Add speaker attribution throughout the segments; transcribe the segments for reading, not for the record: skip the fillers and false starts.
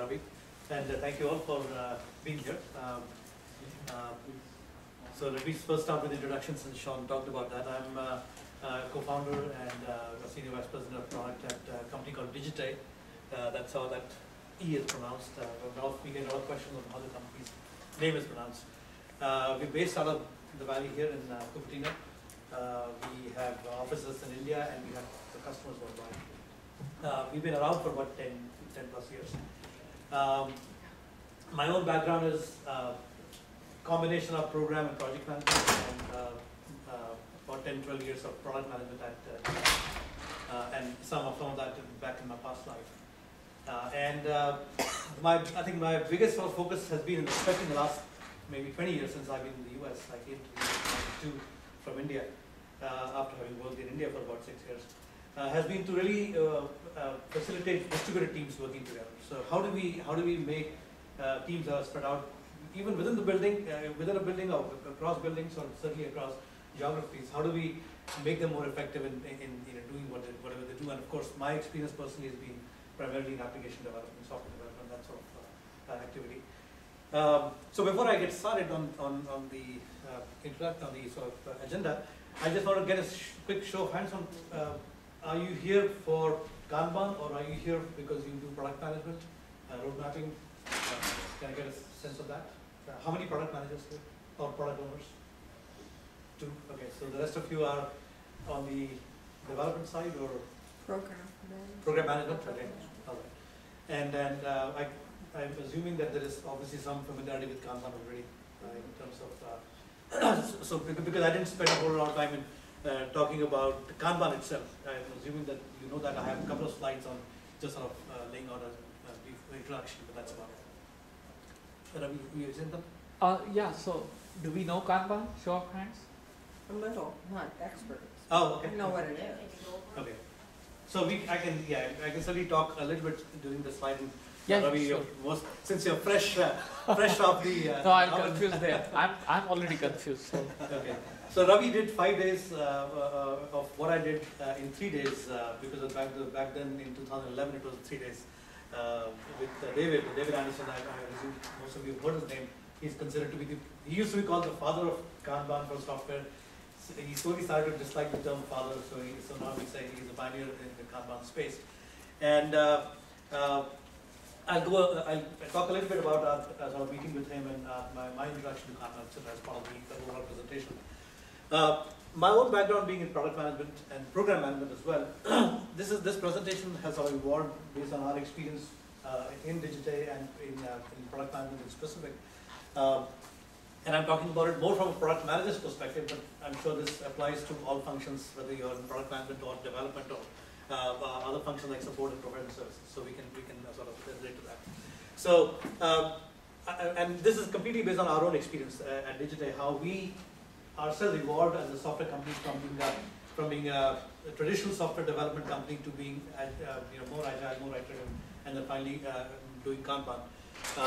Speaker 1: Ravi, and thank you all for being here. So let me first start with introductions, since Sean talked about that. I'm co-founder and a senior vice president of product at a company called Digitay. That's how that E is pronounced. We get a lot of questions on how the company's name is pronounced. We're based out of the valley here in Cupertino. We have offices in India and we have the customers worldwide. We've been around for about 10 plus years. My own background is combination of program and project management, and about 10-12 years of product management at and some of that back in my past life. I think my biggest sort of focus has been, especially in the last maybe 20 years since I've been in the US. I came to the US from India after having worked in India for about 6 years. Has been to really facilitate distributed teams working together. So how do we make teams that are spread out, even within the building, within a building or across buildings, or certainly across geographies? How do we make them more effective in doing whatever they do? And of course, my experience personally has been primarily in application development, software development, that sort of activity. So before I get started on the sort of agenda, I just want to get a quick show of hands on. Are you here for Kanban, or are you here because you do product management, road mapping? Can I get a sense of that? How many product managers here, or product owners? 2. Okay, so the rest of you are on the development side or program management. Okay, all right. And then I'm assuming that there is obviously some familiarity with Kanban already in terms of. So because I didn't spend a whole lot of time in talking about Kanban itself, I'm assuming that you know that I have a couple of slides on just sort of laying out a brief introduction, but that's about it. Ravi, you using them?
Speaker 2: Yeah, so do we know Kanban? Show of hands?
Speaker 3: A little, not experts.
Speaker 1: Oh, okay.
Speaker 3: I know what it is.
Speaker 1: Okay. So I can certainly talk a little bit during the slide.
Speaker 2: Yeah,
Speaker 1: Ravi,
Speaker 2: sure.
Speaker 1: Since you're fresh off the.
Speaker 2: No, I'm confused there. I'm already confused. So.
Speaker 1: Okay. So Ravi did 5 days of what I did in 3 days because back then in 2011 it was 3 days with David Anderson. I assume most of you have heard his name. He's considered to be he used to be called the father of Kanban for software. He slowly started to dislike the term father, so now we say he's a pioneer in the Kanban space. And I'll talk a little bit about our meeting with him and my introduction to Kanban, etc., as part of the overall presentation. My own background being in product management and program management as well. This presentation has sort of evolved based on our experience in Digitay and in product management in specific. And I'm talking about it more from a product manager's perspective, but I'm sure this applies to all functions, whether you're in product management or development or other functions like support and professional services. So we can sort of relate to that. So and this is completely based on our own experience at Digitay, how we ourselves evolved as a software company from being a traditional software development company to being more agile, more iterative, and then finally doing Kanban.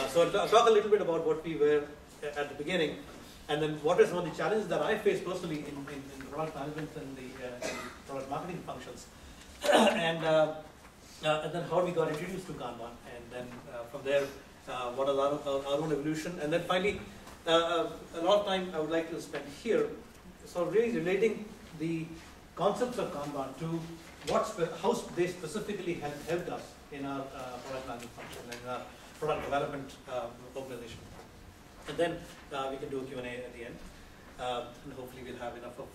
Speaker 1: So I'll talk a little bit about what we were at the beginning, and then what are some of the challenges that I faced personally in product management and the product marketing functions, and then how we got introduced to Kanban, and then from there what is our own evolution, and then finally a lot of time I would like to spend here, so really relating the concepts of Kanban to how they specifically helped us in our product management function and our product development organization. And then we can do a Q&A at the end, and hopefully we'll have enough of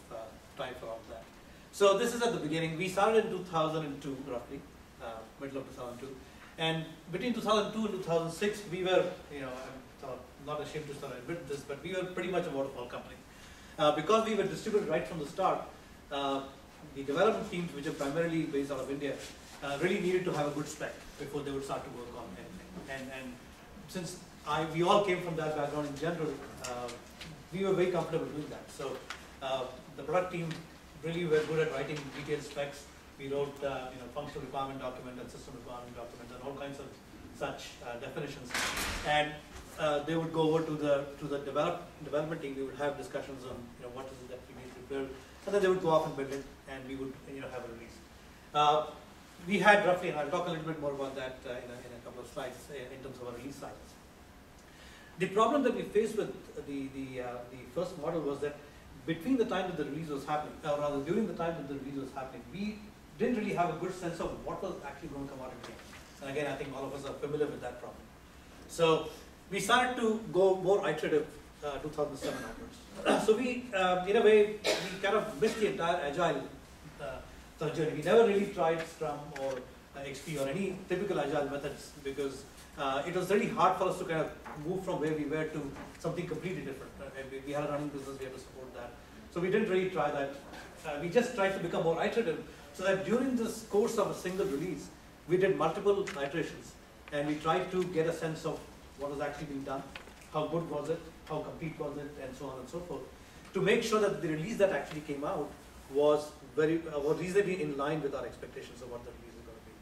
Speaker 1: time for all of that. So this is at the beginning. We started in 2002, roughly, middle of 2002. And between 2002 and 2006, we were, I'm not ashamed to admit this, but we were pretty much a waterfall company. Because we were distributed right from the start, the development teams, which are primarily based out of India, really needed to have a good spec before they would start to work on anything. And since we all came from that background in general, we were very comfortable doing that. So the product team really were good at writing detailed specs. We wrote functional requirement document and system requirement document and all kinds of such definitions. And they would go over to the development team. We would have discussions on what is it that we need to build, and then they would go off and build it, and we would have a release. we had roughly, and I'll talk a little bit more about that in a couple of slides in terms of our release cycles. The problem that we faced with the first model was that between the time that the release was happening, or rather during the time that the release was happening, we didn't really have a good sense of what was actually going to come out in the end. And again, I think all of us are familiar with that problem. So we started to go more iterative 2007 onwards. So we, in a way, we kind of missed the entire agile journey. We never really tried Scrum or XP or any typical agile methods because it was really hard for us to kind of move from where we were to something completely different. We had a running business, we had to support that. So we didn't really try that. We just tried to become more iterative so that during this course of a single release, we did multiple iterations and we tried to get a sense of what was actually being done, how good was it, how complete was it, and so on and so forth, to make sure that the release that actually came out was reasonably in line with our expectations of what the release is going to be.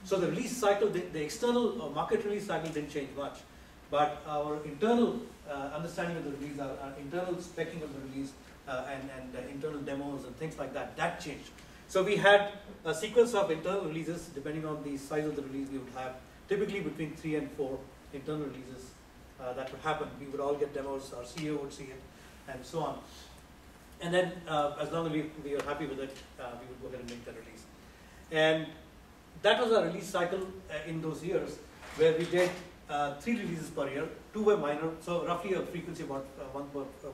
Speaker 1: So the release cycle, the external market release cycle didn't change much, but our internal understanding of the release, our internal speccing of the release, and internal demos and things like that, that changed. So we had a sequence of internal releases, depending on the size of the release, we would have typically between 3 and 4 internal releases that would happen. We would all get demos, our CEO would see it, and so on. And then as long as we were happy with it, we would go ahead and make the release. And that was our release cycle in those years, where we did 3 releases per year. 2 were minor, so roughly a frequency of about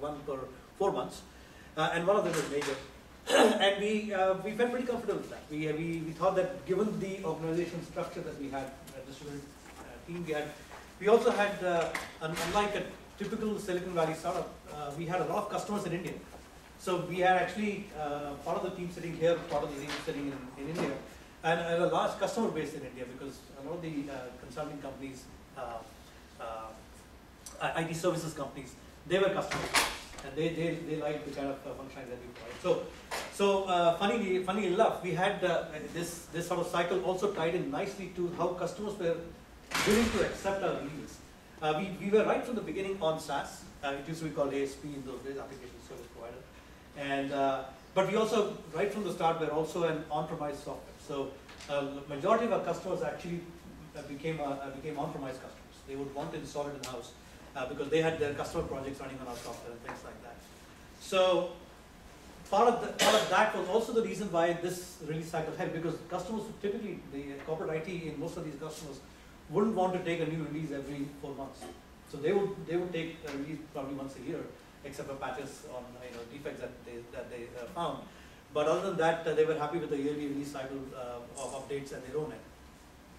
Speaker 1: one per 4 months, and one of them was major. And we felt pretty comfortable with that. We thought that given the organization structure that we had, distributed team we also had, unlike a typical Silicon Valley startup, we had a lot of customers in India. So we had actually part of the team sitting here, part of the team sitting in India, and a large customer base in India because a lot of the consulting companies, IT services companies, they were customers. And they liked the kind of functionality that we provide. So funny enough, we had this sort of cycle also tied in nicely to how customers were willing to accept our releases. We were right from the beginning on SaaS. It used to be called ASP in those days, Application Service Provider. And but we also, right from the start, were also an on-premise software. So majority of our customers actually became on-premise customers. They would want to install it in-house. Because they had their customer projects running on our software and things like that. So part of that was also the reason why this release cycle helped, because customers typically, the corporate IT in most of these customers wouldn't want to take a new release every 4 months. So they would take a release probably once a year, except for patches on defects that they found. But other than that, they were happy with the yearly release cycle of updates at their own end.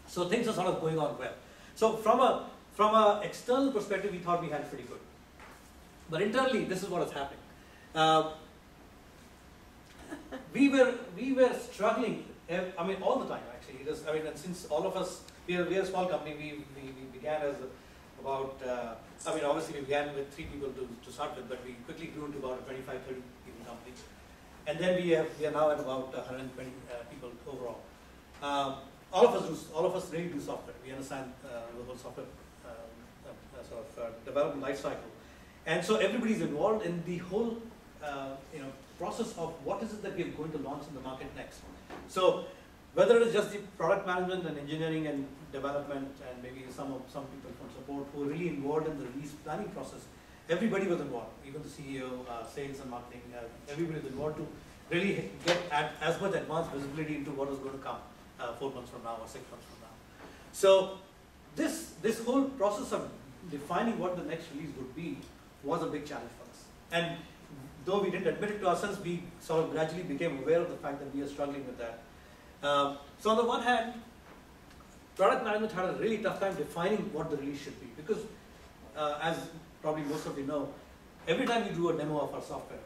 Speaker 1: So things are sort of going on well. So from an external perspective, we thought we had it pretty good. But internally, this is what is happening. We were struggling, I mean, all the time actually. And since all of us, we are a small company, we began as about, obviously we began with 3 people to start with, but we quickly grew into about a 25, 30 people company. And then we are now at about 120 people overall. All of us really do software. We understand the whole software development life cycle, and so everybody's involved in the whole process of what is it that we are going to launch in the market next. So whether it is just the product management and engineering and development, and maybe some people from support who are really involved in the release planning process, everybody was involved. Even the CEO, sales and marketing, everybody was involved to really get as much advanced visibility into what is going to come 4 months from now or 6 months from now. So this whole process of defining what the next release would be was a big challenge for us. And though we didn't admit it to ourselves, we sort of gradually became aware of the fact that we are struggling with that. So on the one hand, product management had a really tough time defining what the release should be, because as probably most of you know, every time we do a demo of our software,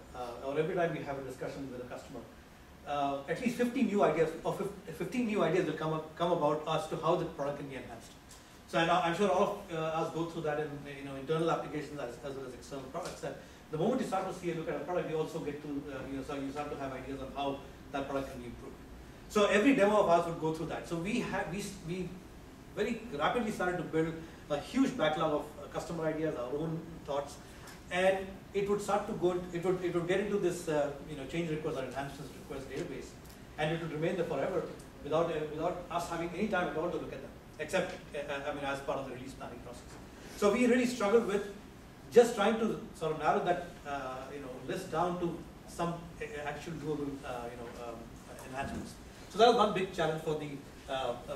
Speaker 1: or every time we have a discussion with a customer, at least 15 new ideas will come about as to how the product can be enhanced. So I'm sure all of us go through that in internal applications as well as external products. That the moment you start to see a look at a product, you also get to so you start to have ideas on how that product can be improved. So every demo of ours would go through that. So we very rapidly started to build a huge backlog of customer ideas, our own thoughts, and it would start to go. It would get into this change request or enhancements request database, and it would remain there forever. without us having any time at all to look at them, except as part of the release planning process. So we really struggled with just trying to sort of narrow that list down to some actual doable enhancements. So that was one big challenge for the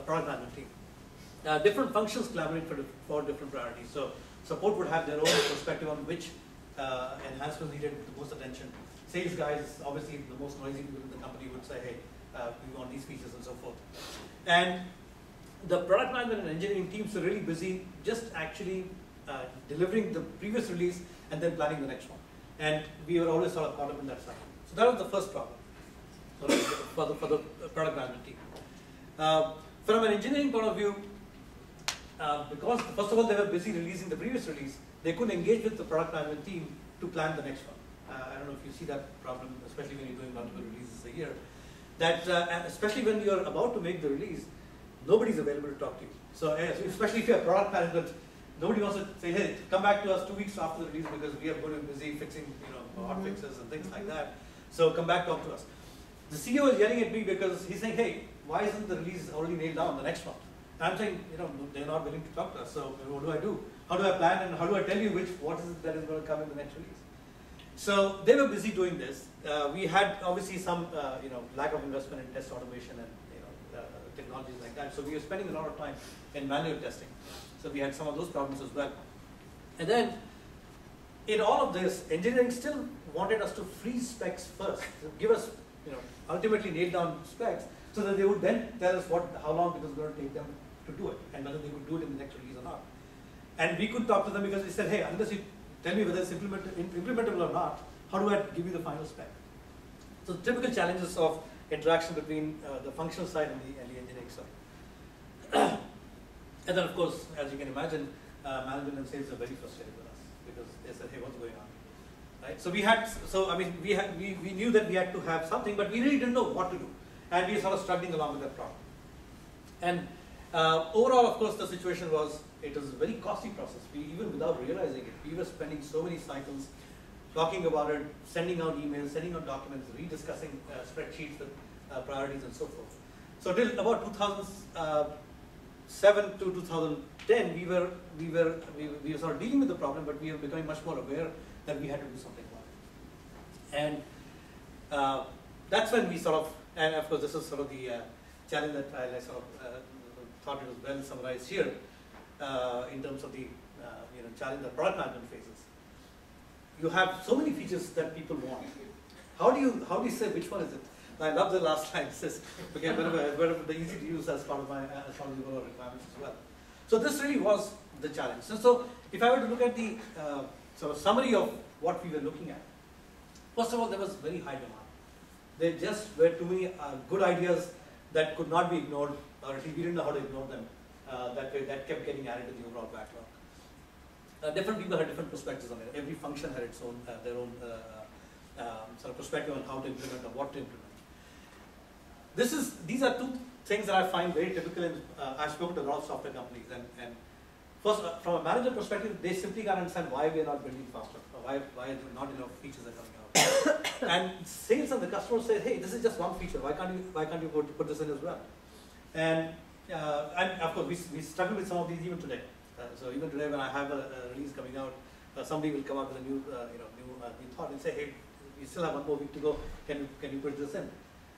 Speaker 1: product management team. Different functions collaborate for different priorities. So support would have their own perspective on which enhancements needed the most attention. Sales guys, obviously the most noisy people in the company, would say, hey, we want these features and so forth. And the product management and engineering teams were really busy just actually delivering the previous release and then planning the next one. And we were always sort of caught up in that cycle. So that was the first problem for the product management team. From an engineering point of view, because first of all they were busy releasing the previous release, they couldn't engage with the product management team to plan the next one. I don't know if you see that problem, especially when you're doing multiple releases a year. That especially when you're about to make the release, nobody's available to talk to you. So especially if you're product management, nobody wants to say, hey, come back to us 2 weeks after the release because we are going to be busy fixing hot fixes and things like that. So come back, talk to us. The CEO is yelling at me because he's saying, hey, why isn't the release already nailed down, the next one? And I'm saying, they're not willing to talk to us, so what do I do? How do I plan and how do I tell you what is it that is going to come in the next release? So they were busy doing this. We had obviously some lack of investment in test automation and technologies like that. So we were spending a lot of time in manual testing. So we had some of those problems as well. And then in all of this, engineering still wanted us to freeze specs first, to give us ultimately nail down specs, so that they would then tell us how long it was going to take them to do it, and whether they would do it in the next release or not. And we could talk to them because they said, hey, unless you tell me whether it's implementable or not, how do I give you the final spec? So the typical challenges of interaction between the functional side and the engineering side. And then of course, as you can imagine, management and sales are very frustrated with us because they said, hey, what's going on? Right? So we knew that we had to have something, but we really didn't know what to do. And we were sort of struggling along with that problem. And overall, of course, the situation was, it was a very costly process. Even without realizing it, we were spending so many cycles talking about it, sending out emails, sending out documents, rediscussing spreadsheets with priorities and so forth. So till about 2007 to 2010, we were sort of dealing with the problem, but we were becoming much more aware that we had to do something about it. And that's when we sort of, and of course this is sort of the challenge that I sort of thought it was well summarized here in terms of the challenge that product management faces. You have so many features that people want. How do you say which one is it? I love the last line. It says, okay, wherever the easy to use as part of the overall requirements as well. So this really was the challenge. So if I were to look at the sort of summary of what we were looking at, first of all, there was very high demand. There just were too many good ideas that could not be ignored, or at least we didn't know how to ignore them. That kept getting added to the overall backlog. Different people had different perspectives on it. Every function had its own, their own sort of perspective on how to implement or what to implement. These are two things that I find very typical in, I've spoken to a lot of software companies, and first, from a manager perspective, they simply can't understand why we are not building faster, or why not enough features are coming out. And sales and the customer say, hey, this is just one feature, why can't you put this in as well? And of course, we struggle with some of these even today. So even today, when I have a release coming out, somebody will come up with a new thought and say, hey, we still have 1 more week to go. Can you put this in?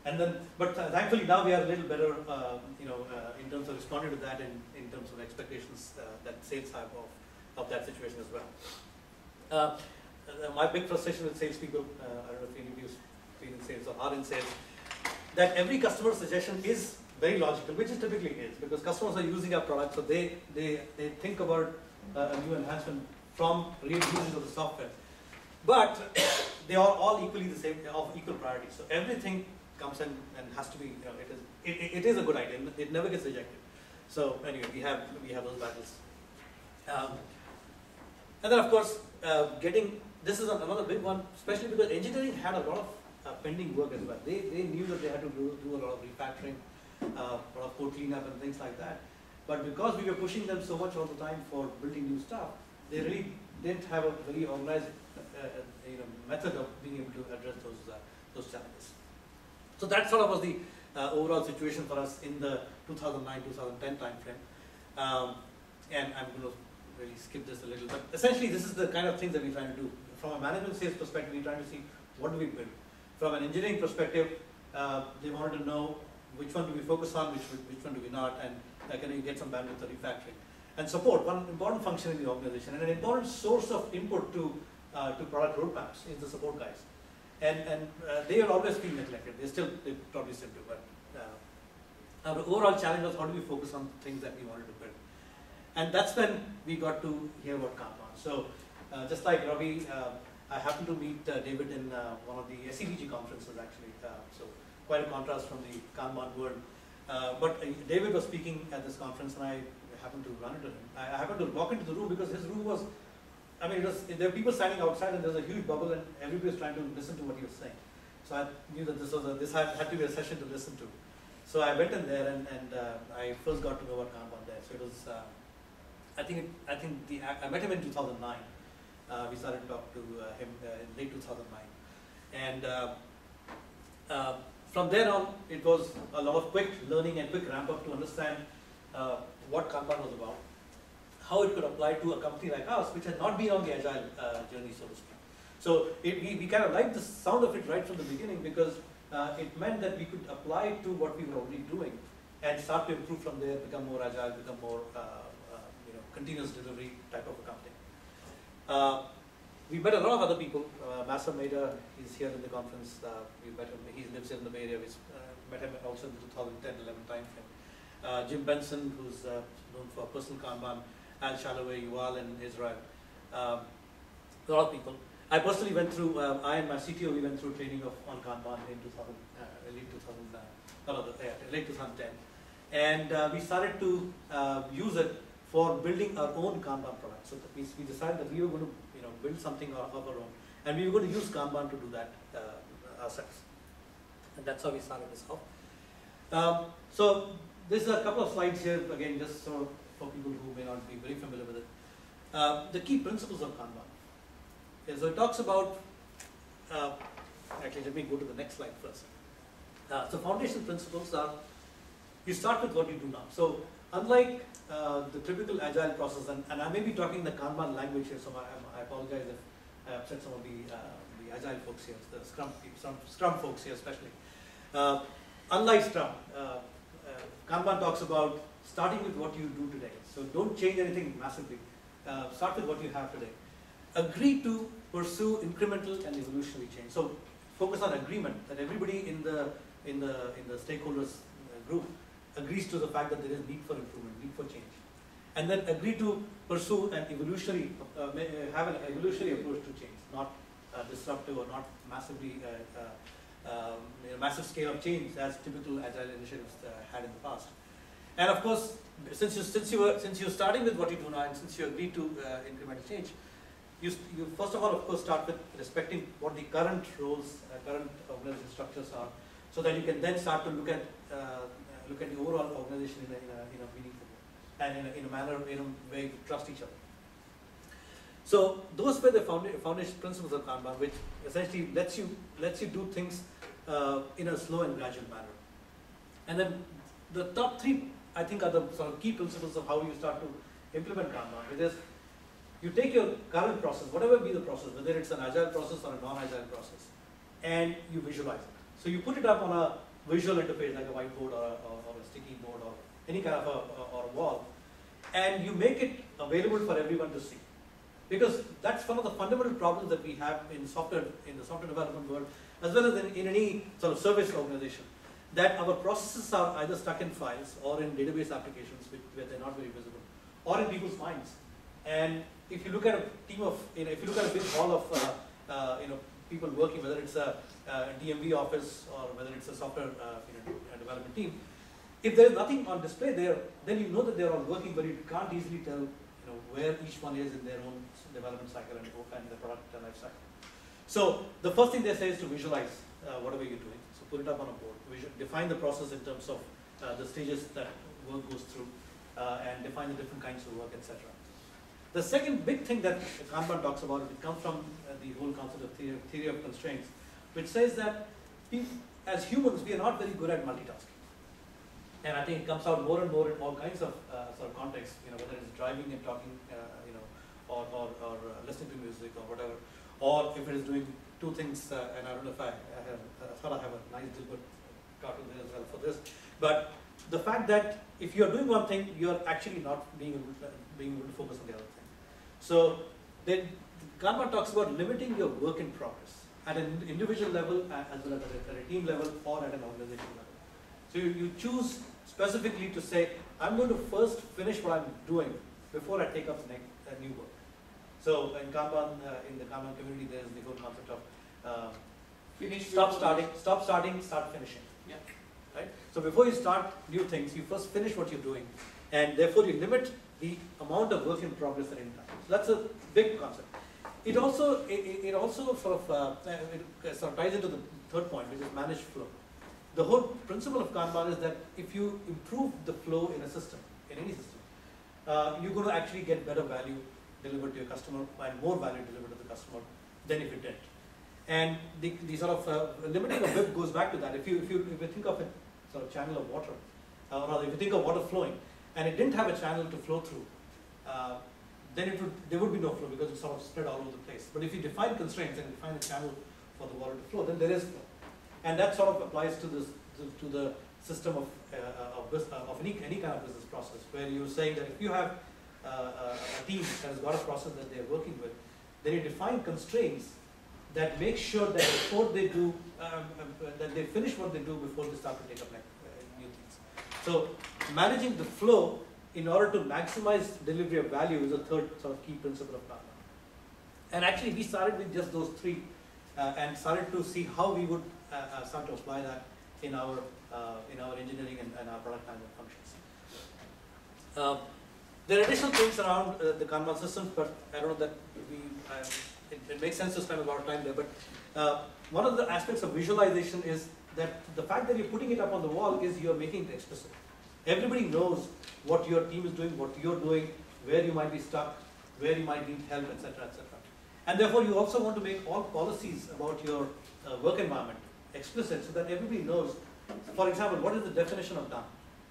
Speaker 1: And then, but thankfully now we are a little better, in terms of responding to that, in terms of expectations that sales have of that situation as well. My big frustration with salespeople, I don't know if any of you been in sales or are in sales, that every customer suggestion is very logical, which it typically is, because customers are using our product, so they think about a new enhancement from real users of the software. But they are all equally the same, of equal priority. So everything comes in and has to be, it is a good idea. It never gets rejected. So anyway, we have those battles. And then of course, this is another big one, especially because engineering had a lot of pending work as well. They knew that they had to do a lot of refactoring, a lot of code cleanup and things like that. But because we were pushing them so much all the time for building new stuff, they really didn't have a very organized method of being able to address those challenges. So that sort of was the overall situation for us in the 2009-2010 timeframe. And I'm going to really skip this a little, but essentially this is the kind of things that we're trying to do. From a management sales perspective, we're trying to see what do we build. From an engineering perspective, they wanted to know which one do we focus on, which one do we not, and can you get some bandwidth for refactoring. And support, one important function in the organization, and an important source of input to product roadmaps is the support guys. And they are always being neglected. They probably still do, but our overall challenge was how do we focus on things that we wanted to build. And that's when we got to hear about Kanban. So just like Ravi, I happened to meet David in one of the SCVG conferences actually. So quite a contrast from the Kanban world. But David was speaking at this conference and I happened to run into him. I happened to walk into the room because his room was, I mean, there were people standing outside and there was a huge bubble and everybody was trying to listen to what he was saying. So I knew that this had to be a session to listen to. So I went in there and I first got to know about Kanban there. So it was, I met him in 2009. We started to talk to him in late 2009. And from there on, it was a lot of quick learning and quick ramp up to understand what Kanban was about, how it could apply to a company like us, which had not been on the agile journey, so to speak. So we kind of liked the sound of it right from the beginning because it meant that we could apply it to what we were already doing and start to improve from there, become more agile, become more continuous delivery type of a company. We met a lot of other people. Masa Maida, he's here in the conference. We met him. He lives here in the Bay Area. We met him also in the 2010-11 timeframe. Jim Benson, who's known for personal Kanban. Al Shalaway, Yuval in Israel. A lot of people. I personally went through, I and my CTO, we went through training on Kanban in late 2010. And we started to use it for building our own Kanban product. So we decided that we were going to build something of our own. And we were going to use Kanban to do that ourselves. And that's how we started this off. So there's a couple of slides here, again, just so for people who may not be very familiar with it. The key principles of Kanban. Okay, so it talks about, actually let me go to the next slide first. So foundation principles are, you start with what you do now. So unlike the typical agile process, and I may be talking the Kanban language here, so I apologize if I upset some of the agile folks here, the Scrum folks here especially. Unlike Scrum, Kanban talks about starting with what you do today. So don't change anything massively. Start with what you have today. Agree to pursue incremental and evolutionary change. So focus on agreement that everybody in the stakeholders group agrees to the fact that there is need for improvement, need for change. And then agree to pursue an evolutionary, have an evolutionary approach to change, not disruptive or not massively, massive scale of change as typical agile initiatives had in the past. And of course, since you're starting with what you do now, and since you agree to incremental change, you first of all, of course, start with respecting what the current roles, current organizational structures are, so that you can then start to look at the overall organization in a meaningful way, and in a manner where you trust each other. So those were the foundation principles of Kanban, which essentially lets you do things in a slow and gradual manner. And then the top three, I think, are the sort of key principles of how you start to implement Kanban, which is you take your current process, whatever be the process, whether it's an agile process or a non-agile process, and you visualize it. So you put it up on a visual interface like a whiteboard or a sticky board or any kind of a wall, and you make it available for everyone to see. Because that's one of the fundamental problems that we have in the software development world, as well as in any sort of service organization, that our processes are either stuck in files or in database applications where they're not very visible, or in people's minds. And if you look at a team of, if you look at a big hall of people working, whether it's a DMV office or whether it's a software development team, if there's nothing on display there, then you know that they're all working, but you can't easily tell where each one is in their own development cycle and the product life cycle. So the first thing they say is to visualize whatever you're doing. So put it up on a board. Define the process in terms of the stages that work goes through, and define the different kinds of work, etc. The second big thing that Kanban talks about, it comes from the whole concept of theory of constraints, which says that as humans, we are not very good at multitasking. And I think it comes out more and more in all kinds of sort of contexts, whether it's driving and talking, or listening to music or whatever, or if it is doing two things, and I don't know if I thought I have a nice Dilbert cartoon there as well for this, but the fact that if you're doing one thing, you're actually not being able to focus on the other thing. So then Kanban talks about limiting your work in progress at an individual level, as well as at a team level, or at an organization level. So you choose specifically to say, I'm going to first finish what I'm doing before I take up new work. So in Kanban, in the Kanban community, there's the whole concept of stop starting, start finishing.
Speaker 2: Yeah.
Speaker 1: Right? So before you start new things, you first finish what you're doing, and therefore you limit the amount of work in progress at any time. So that's a big concept. It also sort of ties into the third point, which is managed flow. The whole principle of Kanban is that if you improve the flow in a system, in any system, you're going to actually get better value delivered to your customer and more value delivered to the customer than if you didn't. And the sort of limiting of WIP goes back to that. If you think of a sort of channel of water, or rather if you think of water flowing, and it didn't have a channel to flow through, then there would be no flow because it's sort of spread all over the place. But if you define constraints and define a channel for the water to flow, then there is flow. And that sort of applies to this to the system of any kind of business process, where you're saying that if you have a team that has got a process that they're working with, then you define constraints that make sure that before they do, that they finish what they do before they start to take up new things. So managing the flow in order to maximize delivery of value is a third sort of key principle of Kanban. And actually we started with just those three and started to see how we would start to apply that in our engineering and our product management functions. There are additional things around the Kanban system, but I don't know that it makes sense to spend a lot of time there. But one of the aspects of visualization is that the fact that you're putting it up on the wall is you're making it explicit. Everybody knows what your team is doing, what you're doing, where you might be stuck, where you might need help, etc., etc. And therefore, you also want to make all policies about your work environment explicit so that everybody knows, for example, what is the definition of done.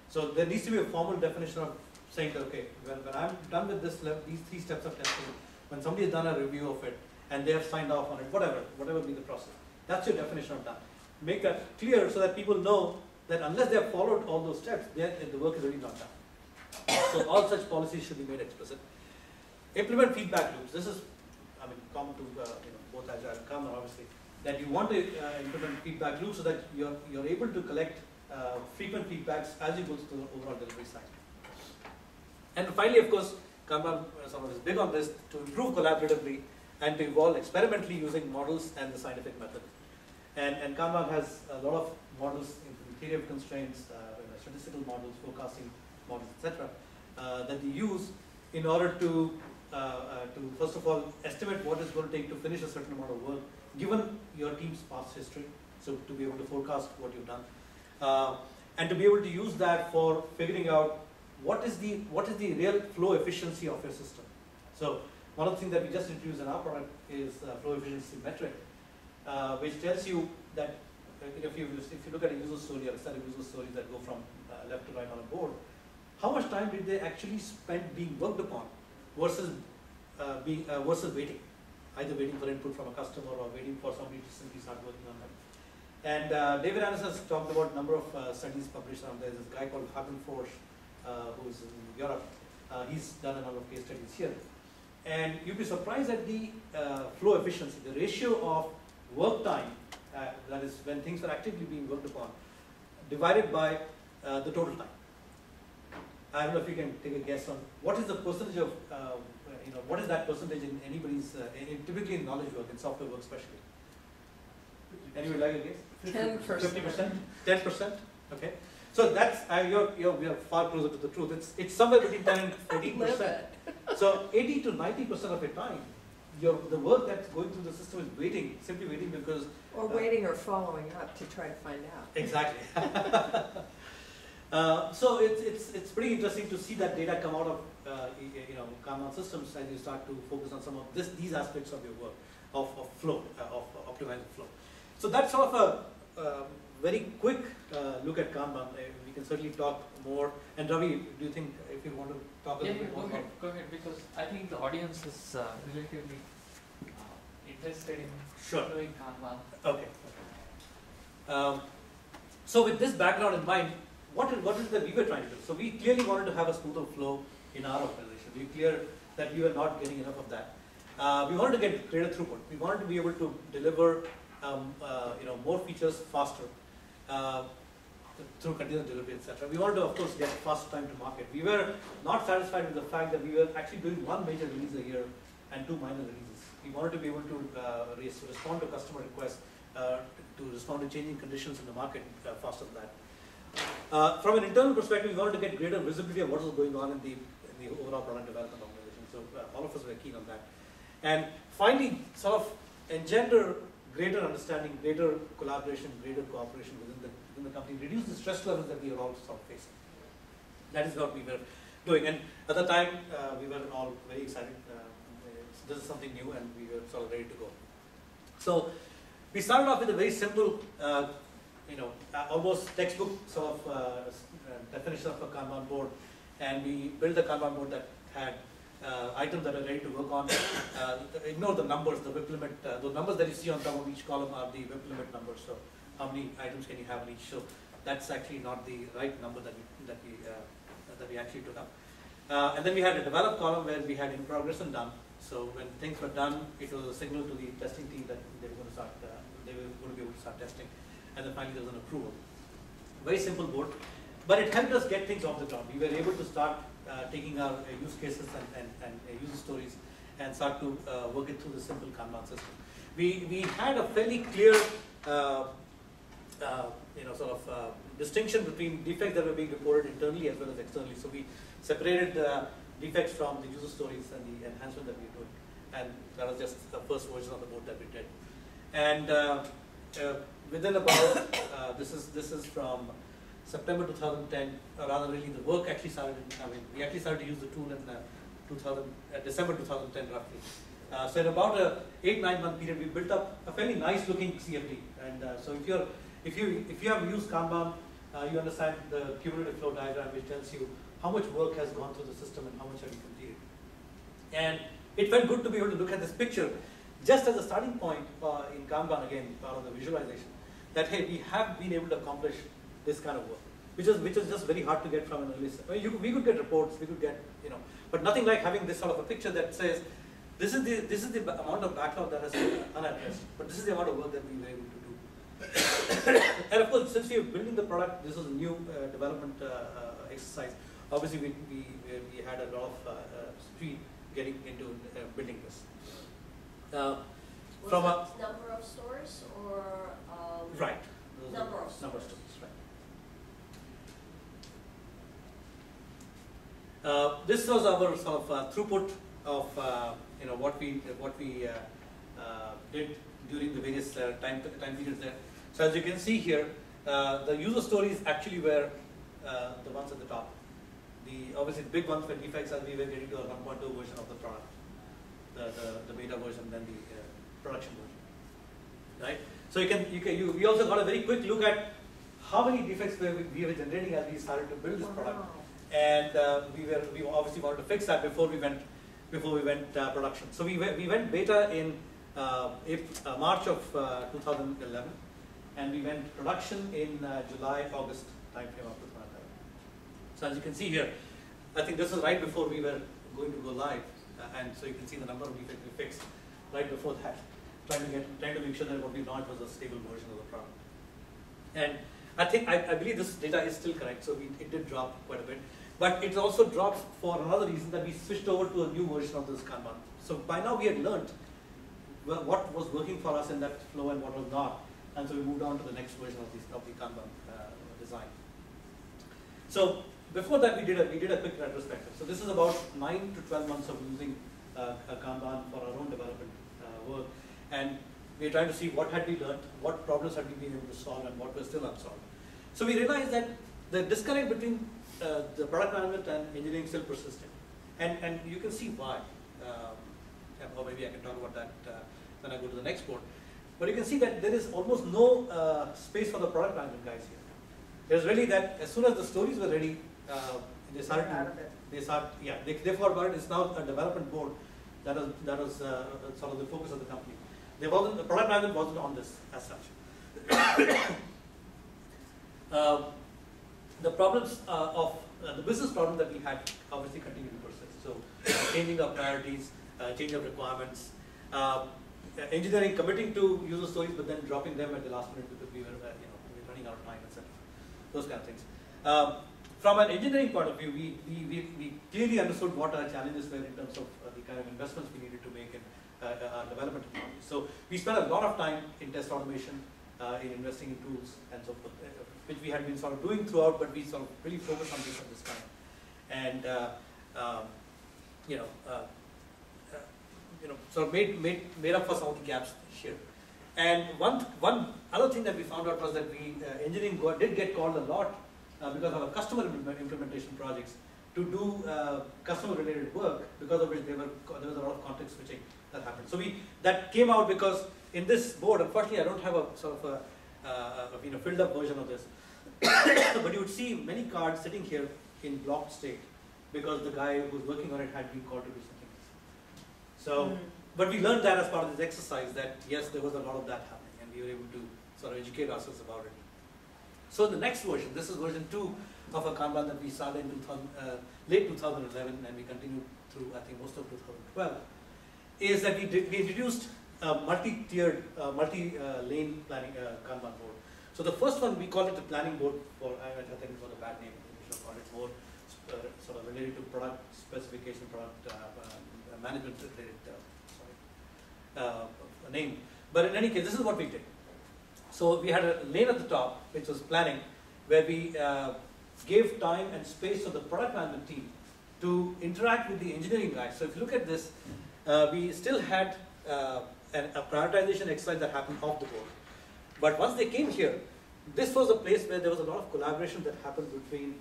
Speaker 1: So there needs to be a formal definition of saying that, okay, when I'm done with these 3 steps of testing, when somebody has done a review of it and they have signed off on it, whatever be the process, that's your definition of done. Make that clear so that people know that unless they have followed all those steps, the work is really not done. So all such policies should be made explicit. Implement feedback loops. This is, common to both Agile and Kanban, obviously, that you want to implement feedback loops so that you're able to collect frequent feedbacks as you go through the overall delivery cycle. And finally, of course, Kanban is big on this, to improve collaboratively and to evolve experimentally using models and the scientific method. And Kanban has a lot of models in theory of constraints, statistical models, forecasting models, etc., that they use in order to first of all estimate what it's going to take to finish a certain amount of work, given your team's past history, so to be able to forecast what you've done, and to be able to use that for figuring out what is the real flow efficiency of your system. So one of the things that we just introduced in our product is flow efficiency metric, which tells you that if you look at a user story or a set of user stories that go from left to right on a board, how much time did they actually spend being worked upon versus waiting, either waiting for input from a customer or waiting for somebody to simply start working on them. And David Anderson has talked about a number of studies published on this. There's a guy called Hagenforsch, who's in Europe. He's done a number of case studies here. And you'd be surprised at the flow efficiency, the ratio of work time, that is when things are actively being worked upon, divided by the total time. I don't know if you can take a guess on what is the percentage of, what is that percentage in anybody's, typically in knowledge work, in software work especially. Anybody like a guess?
Speaker 3: 10%.
Speaker 1: 50%? 10%? Okay. So that's, we are far closer to the truth. It's somewhere between 10 and 14%. So 80 to 90% of your time, the work that's going through the system is waiting, simply waiting because...
Speaker 3: Or waiting or following up to try to find out.
Speaker 1: Exactly. So it's pretty interesting to see that data come out of Kanban systems as you start to focus on some of these aspects of your work, of flow, of optimizing flow. So that's sort of a very quick look at Kanban. We can certainly talk more. And Ravi, do you think if you want to talk a
Speaker 2: Yeah,
Speaker 1: little bit more?
Speaker 2: go ahead, because I think the audience is relatively interested in
Speaker 1: Sure.
Speaker 2: doing Kanban.
Speaker 1: Okay. So with this background in mind, what is that we were trying to do? So we clearly wanted to have a smoother flow in our organization. We were clear that we were not getting enough of that. We wanted to get greater throughput. We wanted to be able to deliver more features faster through continuous delivery, etc. We wanted to, of course, get fast time to market. We were not satisfied with the fact that we were actually doing one major release a year and 2 minor releases. We wanted to be able to respond to customer requests, to respond to changing conditions in the market faster than that. From an internal perspective, we wanted to get greater visibility of what was going on in the overall product development organization. So all of us were keen on that. And finally, sort of engender greater understanding, greater collaboration, greater cooperation within the company, reduce the stress levels that we are all sort of facing. That is what we were doing. And at the time, we were all very excited. This is something new, and we were sort of ready to go. So we started off with a very simple, almost textbook sort of definition of a Kanban board, and we built a Kanban board that had items that are ready to work on. Ignore the numbers, the WIP limit. The numbers that you see on top of each column are the WIP limit numbers. So how many items can you have in each? So that's actually not the right number that we actually took up. And then we had a develop column where we had in progress and done. So when things were done, it was a signal to the testing team that they were going to start. They were going to be able to start testing. And then finally there was an approval. Very simple board, but it helped us get things off the ground. We were able to start taking our use cases and user stories and start to work it through the simple Kanban system. We had a fairly clear distinction between defects that were being reported internally as well as externally. So we separated defects from the user stories and the enhancement that we were doing. And that was just the first version of the board that we did. And within about, this is from September 2010, rather really the work actually started, we actually started to use the tool in December 2010 roughly. So in about a 8-9 month period, we built up a fairly nice looking CFD. And so if you have used Kanban, you understand the cumulative flow diagram, which tells you how much work has gone through the system and how much have you completed. And it felt good to be able to look at this picture just as a starting point in Kanban, again, part of the visualization, that hey, we have been able to accomplish this kind of work, which is just very hard to get from an early. We could get reports, we could get, but nothing like having this sort of a picture that says, this is the amount of backlog that has been unaddressed, but this is the amount of work that we were able to do. And of course, since we are building the product, this was a new development exercise. Obviously, we had a lot of speed getting into building this.
Speaker 4: Was
Speaker 1: From
Speaker 4: it
Speaker 1: a
Speaker 4: number of stores or
Speaker 1: right,
Speaker 4: number of
Speaker 1: stores,
Speaker 4: stores.
Speaker 1: right. This was our sort of throughput of what we did during the various time periods there. So as you can see here, the user stories actually were the ones at the top. Obviously the big ones were defects as we were getting to a 1.2 version of the product, the beta version, then the production version, right? So we also got a very quick look at how many defects we were generating as we started to build this product, and we obviously wanted to fix that before we went production. So we went beta in March of 2011, and we went production in July-August timeframe of 2011. So as you can see here, I think this is right before we were going to go live, and so you can see the number of defects we fixed right before that, trying to make sure that what we launched was a stable version of the product. And I believe this data is still correct, so it did drop quite a bit, but it also dropped for another reason, that we switched over to a new version of this Kanban. So by now we had learned what was working for us in that flow and what was not, and so we moved on to the next version of the Kanban design. So before that, we did a quick retrospective. So this is about 9 to 12 months of using a Kanban for our own development work, and we're trying to see what had we learned, what problems had we been able to solve, and what were still unsolved. So we realized that the disconnect between the product management and engineering still persisted, and you can see why. Or maybe I can talk about that when I go to the next board. But you can see that there is almost no space for the product management guys here. There's really that as soon as the stories were ready, they started
Speaker 3: They're out
Speaker 1: to,
Speaker 3: of it.
Speaker 1: they forgot about it. It's now a development board that was sort of the focus of the company. The product management wasn't on this as such. The problems of the business problem that we had obviously continue to persist. So changing of priorities, change of requirements, engineering committing to user stories but then dropping them at the last minute because we were we were running out of time, etc. Those kind of things. From an engineering point of view, we clearly understood what our challenges were in terms of the kind of investments we needed to make in our development technology. So we spent a lot of time in test automation, in investing in tools and so forth, which we had been sort of doing throughout, but we sort of really focused on this at this time. And sort of made up for some of the gaps here. And one other thing that we found out was that we engineering did get called a lot because of our customer implementation projects to do customer-related work, because of which there was a lot of context switching that happened. So that came out because in this board, unfortunately, I don't have a sort of a filled-up version of this, but you would see many cards sitting here in blocked state because the guy who was working on it had been called to do something else. So, but we learned that as part of this exercise that yes, there was a lot of that happening, and we were able to sort of educate ourselves about it. So the next version, this is version 2 of a Kanban that we started in late 2011, and we continued through I think most of 2012, is that we introduced a multi-tiered, multi-lane planning Kanban board. So the first one we call it the planning board for I think it was a bad name. We should call it more sort of related to product specification, product management related name. But in any case, this is what we did. So we had a lane at the top, which was planning, where we gave time and space for the product management team to interact with the engineering guys. So if you look at this, we still had a prioritization exercise that happened off the board. But once they came here, this was a place where there was a lot of collaboration that happened between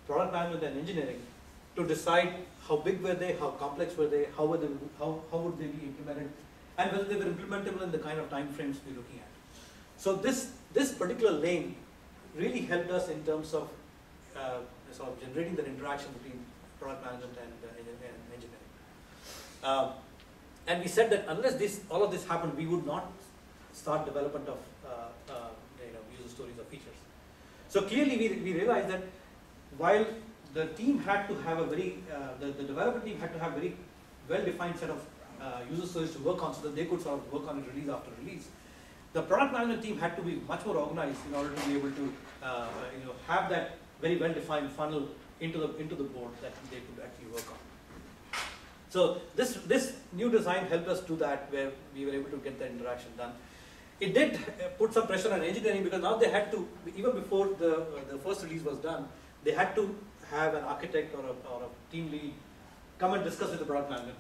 Speaker 1: product management and engineering to decide how big were they, how complex were they, how would they be implemented, and whether they were implementable in the kind of time frames we're looking at. So this particular lane really helped us in terms of sort of generating that interaction between product management and engineering. And we said that unless all of this happened, we would not start development of user stories or features. So clearly we realized that while the team had to have a very, the development team had to have a very well-defined set of user stories to work on so that they could sort of work on it release after release. The product management team had to be much more organized in order to be able to have that very well-defined funnel into the board that they could actually work on. So this new design helped us do that, where we were able to get that interaction done. It did put some pressure on engineering because now they had to, even before the first release was done, they had to have an architect or a team lead come and discuss with the product management.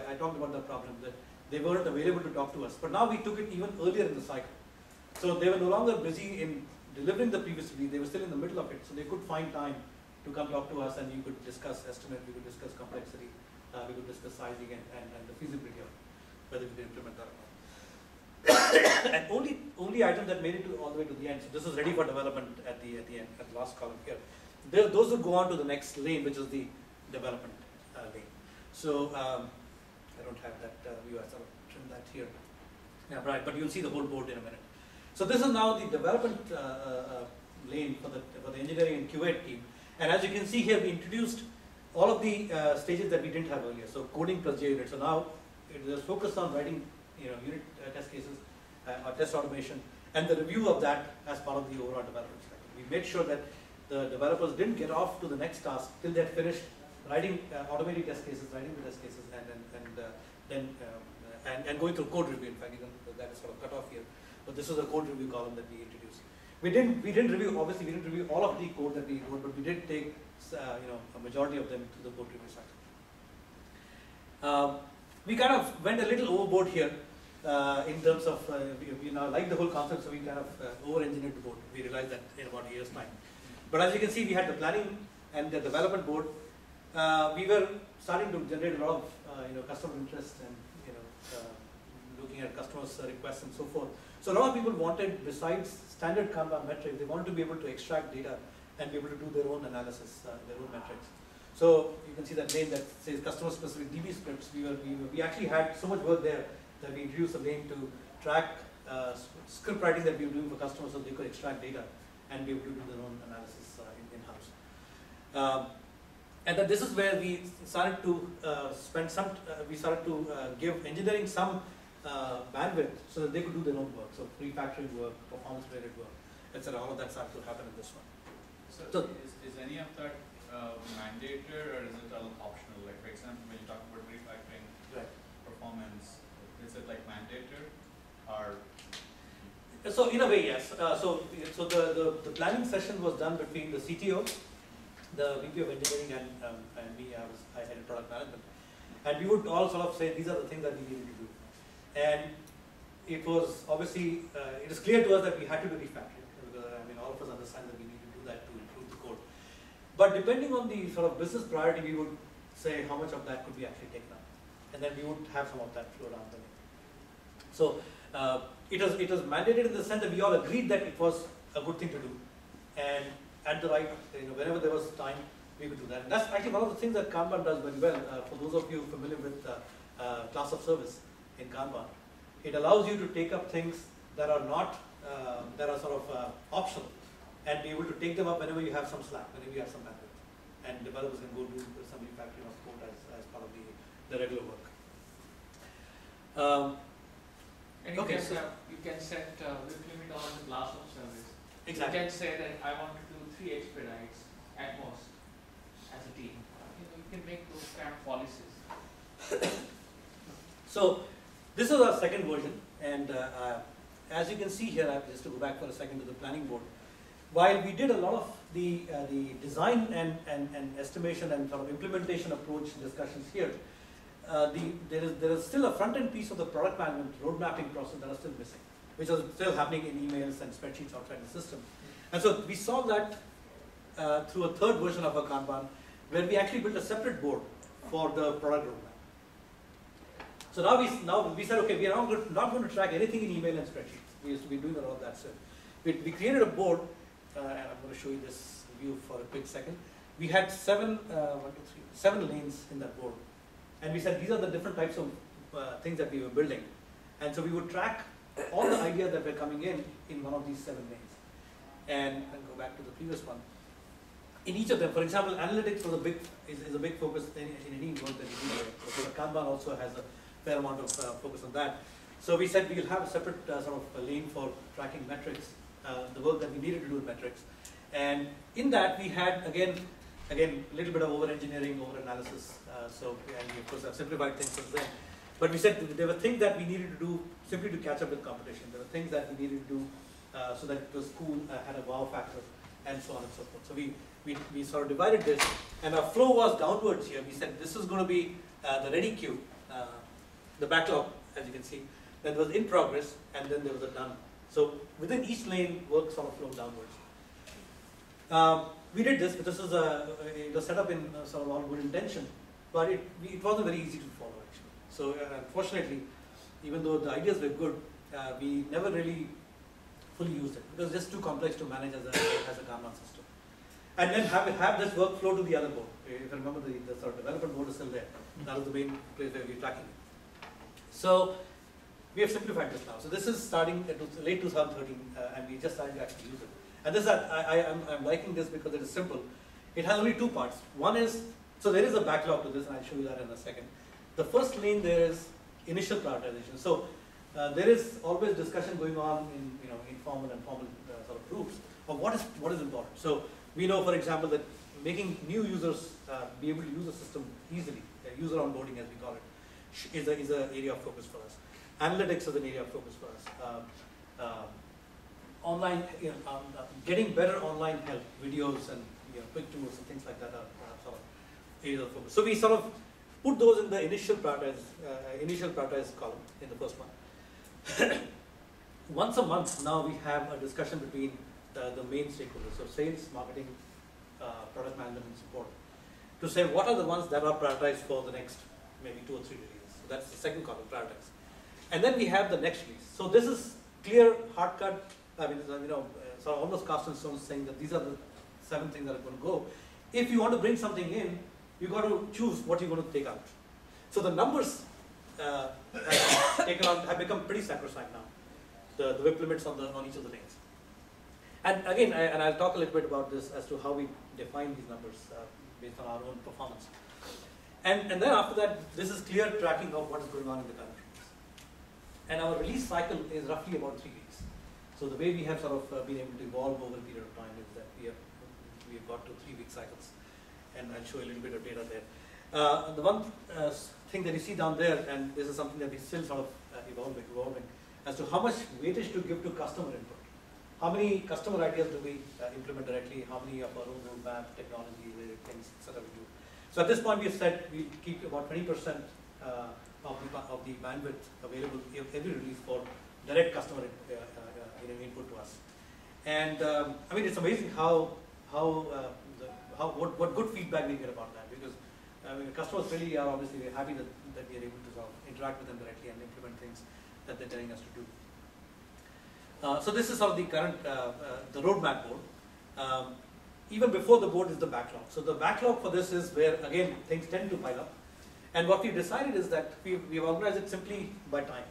Speaker 1: I talked about the problem that they weren't available to talk to us. But now we took it even earlier in the cycle. So they were no longer busy in delivering the previous release, they were still in the middle of it. So they could find time to come talk to us, and we could discuss estimate, we could discuss complexity, we could discuss sizing and the feasibility of whether we could implement that or not. And only item that made it all the way to the end, so this is ready for development at the end, at the last column here. Those would go on to the next lane, which is the development lane. So I don't have that view, I sort of trim that here. Yeah, right, but you'll see the whole board in a minute. So this is now the development lane for the engineering and QA team. And as you can see here, we introduced all of the stages that we didn't have earlier. So coding plus JUnit. So now it is focused on writing unit test cases or test automation, and the review of that as part of the overall development cycle. We made sure that the developers didn't get off to the next task till they had finished writing automating test cases, writing the test cases, and going through code review. In fact, even that is sort of cut off here. But this was a code review column that we introduced. We didn't review, obviously we didn't review all of the code that we wrote, but we did take a majority of them to the code review cycle. We kind of went a little overboard here in terms of, we now like the whole concept, so we kind of over-engineered the board. We realized that in about a year's time. But as you can see, we had the planning and the development board. We were starting to generate a lot of customer interest and looking at customers' requests and so forth. So a lot of people wanted, besides standard Kanban metrics, they wanted to be able to extract data and be able to do their own analysis, their own metrics. So you can see that lane that says customer-specific DB scripts. We actually had so much work there that we introduced a lane to track script writing that we were doing for customers so they could extract data and be able to do their own analysis in-house. And then this is where we started to give engineering some bandwidth so that they could do their own work. So refactoring work, performance-related work, etc. All of that started to happen in this one.
Speaker 5: So is any of that mandated or is it all optional? Like for example, when you talk about refactoring performance, is it like mandated or?
Speaker 1: So in a way, yes. So the planning session was done between the CTO, the VP of engineering, and me. I headed product management, and we would all sort of say these are the things that we needed to do. And it was obviously it is clear to us that we had to do refactoring because I mean all of us understand that we need to do that to improve the code. But depending on the sort of business priority, we would say how much of that could be actually taken up, and then we would have some of that flow down the lane. So it was mandated in the sense that we all agreed that it was a good thing to do, and at the right, whenever there was time, we would do that. And that's actually one of the things that Kanban does very well. For those of you familiar with class of service in Kanban, it allows you to take up things that are not, that are sort of optional, and be able to take them up whenever you have some slack, whenever you have some bandwidth, and developers can go do some refactoring of code as part of the regular work.
Speaker 2: And you,
Speaker 1: okay,
Speaker 2: can,
Speaker 1: so
Speaker 2: you can set width limit on the class of service.
Speaker 1: exactly.
Speaker 2: You can say that I want to do 3 expedites at most as a team. You can make those kind of policies.
Speaker 1: So this is our second version, and as you can see here, just to go back for a second to the planning board, while we did a lot of the design and estimation and sort of implementation approach discussions here, there is still a front-end piece of the product management road mapping process that are still missing, which is still happening in emails and spreadsheets outside the system. And so we solved that through a third version of our Kanban, where we actually built a separate board for the product roadmap. So now we said, okay, we are not going to track anything in email and spreadsheets. We used to be doing all of that stuff. We created a board, and I'm going to show you this view for a quick second. We had seven lanes in that board. And we said these are the different types of things that we were building. And so we would track all the ideas that were coming in one of these 7 lanes. And I'll go back to the previous one. In each of them, for example, analytics was is a big focus in any work that we do there. So the Kanban also has a fair amount of focus on that. So we said we'll have a separate sort of a lane for tracking metrics, the work that we needed to do with metrics. And in that we had, again, a little bit of over-engineering, over-analysis. And we, of course, have simplified things since then. But we said there were things that we needed to do simply to catch up with competition. There were things that we needed to do so that the school had a wow factor, and so on and so forth. So we sort of divided this, and our flow was downwards here. We said this is going to be the ready queue, the backlog, as you can see, that was in progress, and then there was a done. So within each lane, work sort of flowed downwards. We did this, but it was set up in sort of all good intention, but it wasn't very easy to follow actually. So unfortunately, even though the ideas were good, we never really fully used it. It was just too complex to manage as a Kanban system. And then have this workflow to the other board. If you remember, the sort of development board is still there. That was the main place where we were tracking it. So we have simplified this now. So this is starting at late 2013, and we just started to actually use it. And this, I'm liking this because it is simple. It has only 2 parts. One is, so there is a backlog to this, and I'll show you that in a second. The first lane there is initial prioritization. So there is always discussion going on in informal and formal sort of groups of what is important. So we know, for example, that making new users be able to use the system easily, user onboarding as we call it, is an area of focus for us. Analytics is an area of focus for us. Online, getting better online help, videos and quick tools and things like that are sort of areas of focus. So we sort of put those in the initial prioritized column in the first one. Once a month now we have a discussion between the main stakeholders, so sales, marketing, product management, and support, to say what are the ones that are prioritized for the next maybe 2 or 3 releases. So that's the second column, prioritize. And then we have the next release. So this is clear, hard cut, I mean, sort of almost cast in stone saying that these are the 7 things that are going to go. If you want to bring something in, you got to choose what you're going to take out. So the numbers have become pretty sacrosanct now. The WIP limits on each of the things. And again, I'll talk a little bit about this as to how we define these numbers based on our own performance. And then after that, this is clear tracking of what is going on in the current release. And our release cycle is roughly about 3 weeks. So the way we have sort of been able to evolve over a period of time is that we have got to 3-week cycles. And I'll show you a little bit of data there. The one thing that you see down there, and this is something that is still sort of evolving, as to how much weightage to give to customer input. How many customer ideas do we implement directly? How many of our own roadmap, technology, things, etc. we do? So at this point, we have said we keep about 20% of the bandwidth available every release for direct customer input to us. And I mean, it's amazing what good feedback we get about that, because I mean, customers really are obviously very happy that we are able to sort of interact with them directly and implement things that they're telling us to do. So this is sort of the current, the roadmap board. Even before the board is the backlog. So the backlog for this is where, again, things tend to pile up. And what we've decided is that we've organized it simply by time,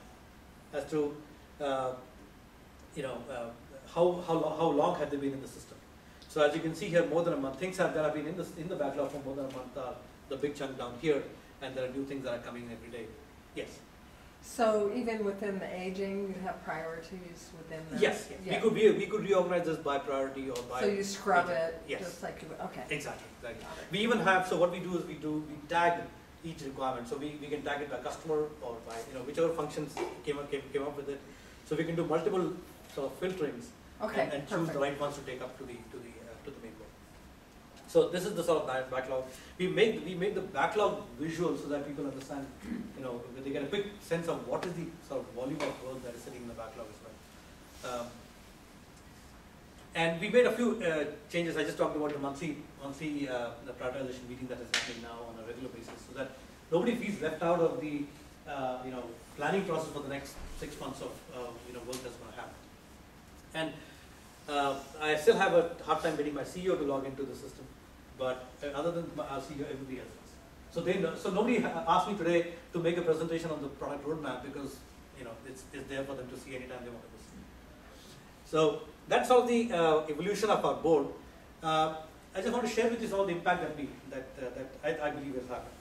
Speaker 1: as to how long have they been in the system. So as you can see here, more than a month. Things that have been in the backlog for more than a month are the big chunk down here, and there are new things that are coming every day. Yes.
Speaker 3: So even within the aging, you have priorities within the...
Speaker 1: Yes.
Speaker 3: Yeah.
Speaker 1: We could reorganize this by priority or by...
Speaker 3: So you scrub
Speaker 1: aging.
Speaker 3: it,
Speaker 1: Yes.
Speaker 3: just like you would, okay.
Speaker 1: Exactly. We even have, so what we do is we tag each requirement. So we can tag it by customer or by whichever functions came up with it. So we can do multiple sort of filterings and choose the right ones to take up to the main board. So this is the sort of backlog. We made the backlog visual so that people understand, they get a quick sense of what is the sort of volume of work that is sitting in the backlog as well. And we made a few changes. I just talked about the monthly the prioritization meeting that is happening now on a regular basis, so that nobody feels left out of the planning process for the next 6 months of work that's going to happen. And I still have a hard time getting my CEO to log into the system, but other than our CEO, everybody else does. So nobody asked me today to make a presentation on the product roadmap, because it's there for them to see anytime they want to listen. So that's all the evolution of our board. I just want to share with you some of the impact that I believe has happened.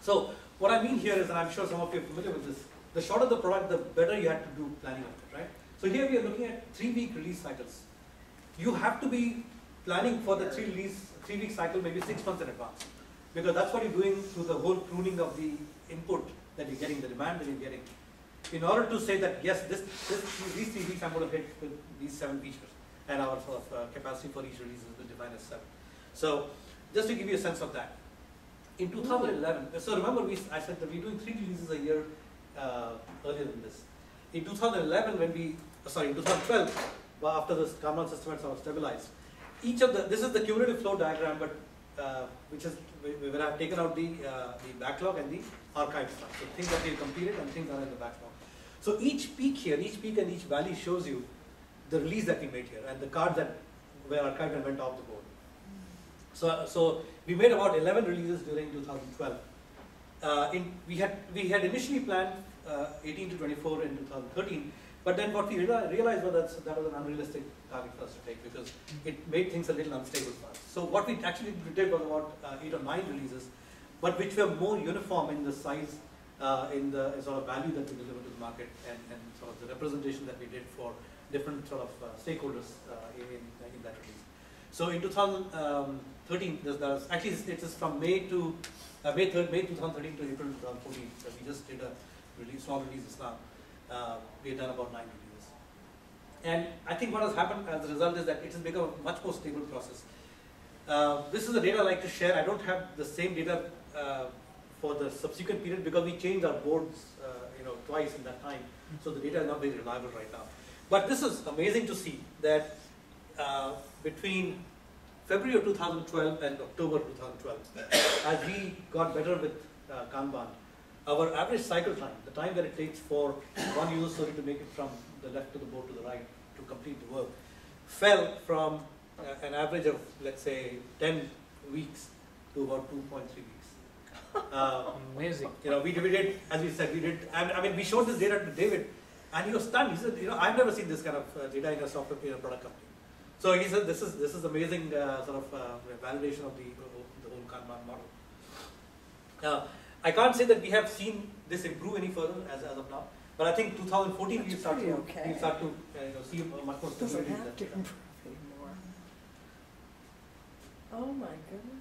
Speaker 1: So what I mean here is, and I'm sure some of you are familiar with this, the shorter the product, the better you have to do planning of it, right? So here we are looking at 3-week release cycles. You have to be planning for the 3-week cycle maybe 6 months in advance, because that's what you're doing through the whole pruning of the input that you're getting, the demand that you're getting, in order to say that yes, these 3 weeks I'm going to hit with these 7 features, and our sort of capacity for each release is defined as 7. So just to give you a sense of that, in 2011, so remember I said that we're doing 3 releases a year earlier than this. In 2011, in 2012, after the Kanban system had sort of stabilized, this is the cumulative flow diagram, but which is where I've taken out the backlog and the archive stuff. So things that we've completed and things that are in the backlog. So each peak here, each peak and each valley shows you the release that we made here and the cards that were archived and went off the board. So we made about 11 releases during 2012. We had initially planned 18 to 24 in 2013, but then what we realized was that was an unrealistic target for us to take, because it made things a little unstable for us. So what we actually did was about 8 or 9 releases, but which were more uniform in the size, in the sort of value that we delivered to the market, and sort of the representation that we did for different sort of stakeholders in that release. So in 2013, actually it is from May 2013 to April 2014 that we just did a small releases now. We have done about 9 releases. And I think what has happened as a result is that it has become a much more stable process. This is the data I like to share. I don't have the same data for the subsequent period, because we changed our boards twice in that time. So the data is not very reliable right now. But this is amazing to see that between February of 2012 and October 2012, as we got better with Kanban, our average cycle time, the time that it takes for one user story to make it from the left to the board to the right to complete the work, fell from an average of, let's say, 10 weeks to about 2.3 weeks.
Speaker 2: Amazing.
Speaker 1: You know, we did, as we said, we did, I mean, we showed this data to David, and he was stunned. He said, you know, I've never seen this kind of data in a software product company. So he said, this is amazing sort of validation of the whole Kanban model. I can't say that we have seen this improve any further as of now, but I think 2014 we'll start to you know, see much more
Speaker 3: Doesn't
Speaker 1: stability.
Speaker 3: have to improve anymore. Oh my goodness.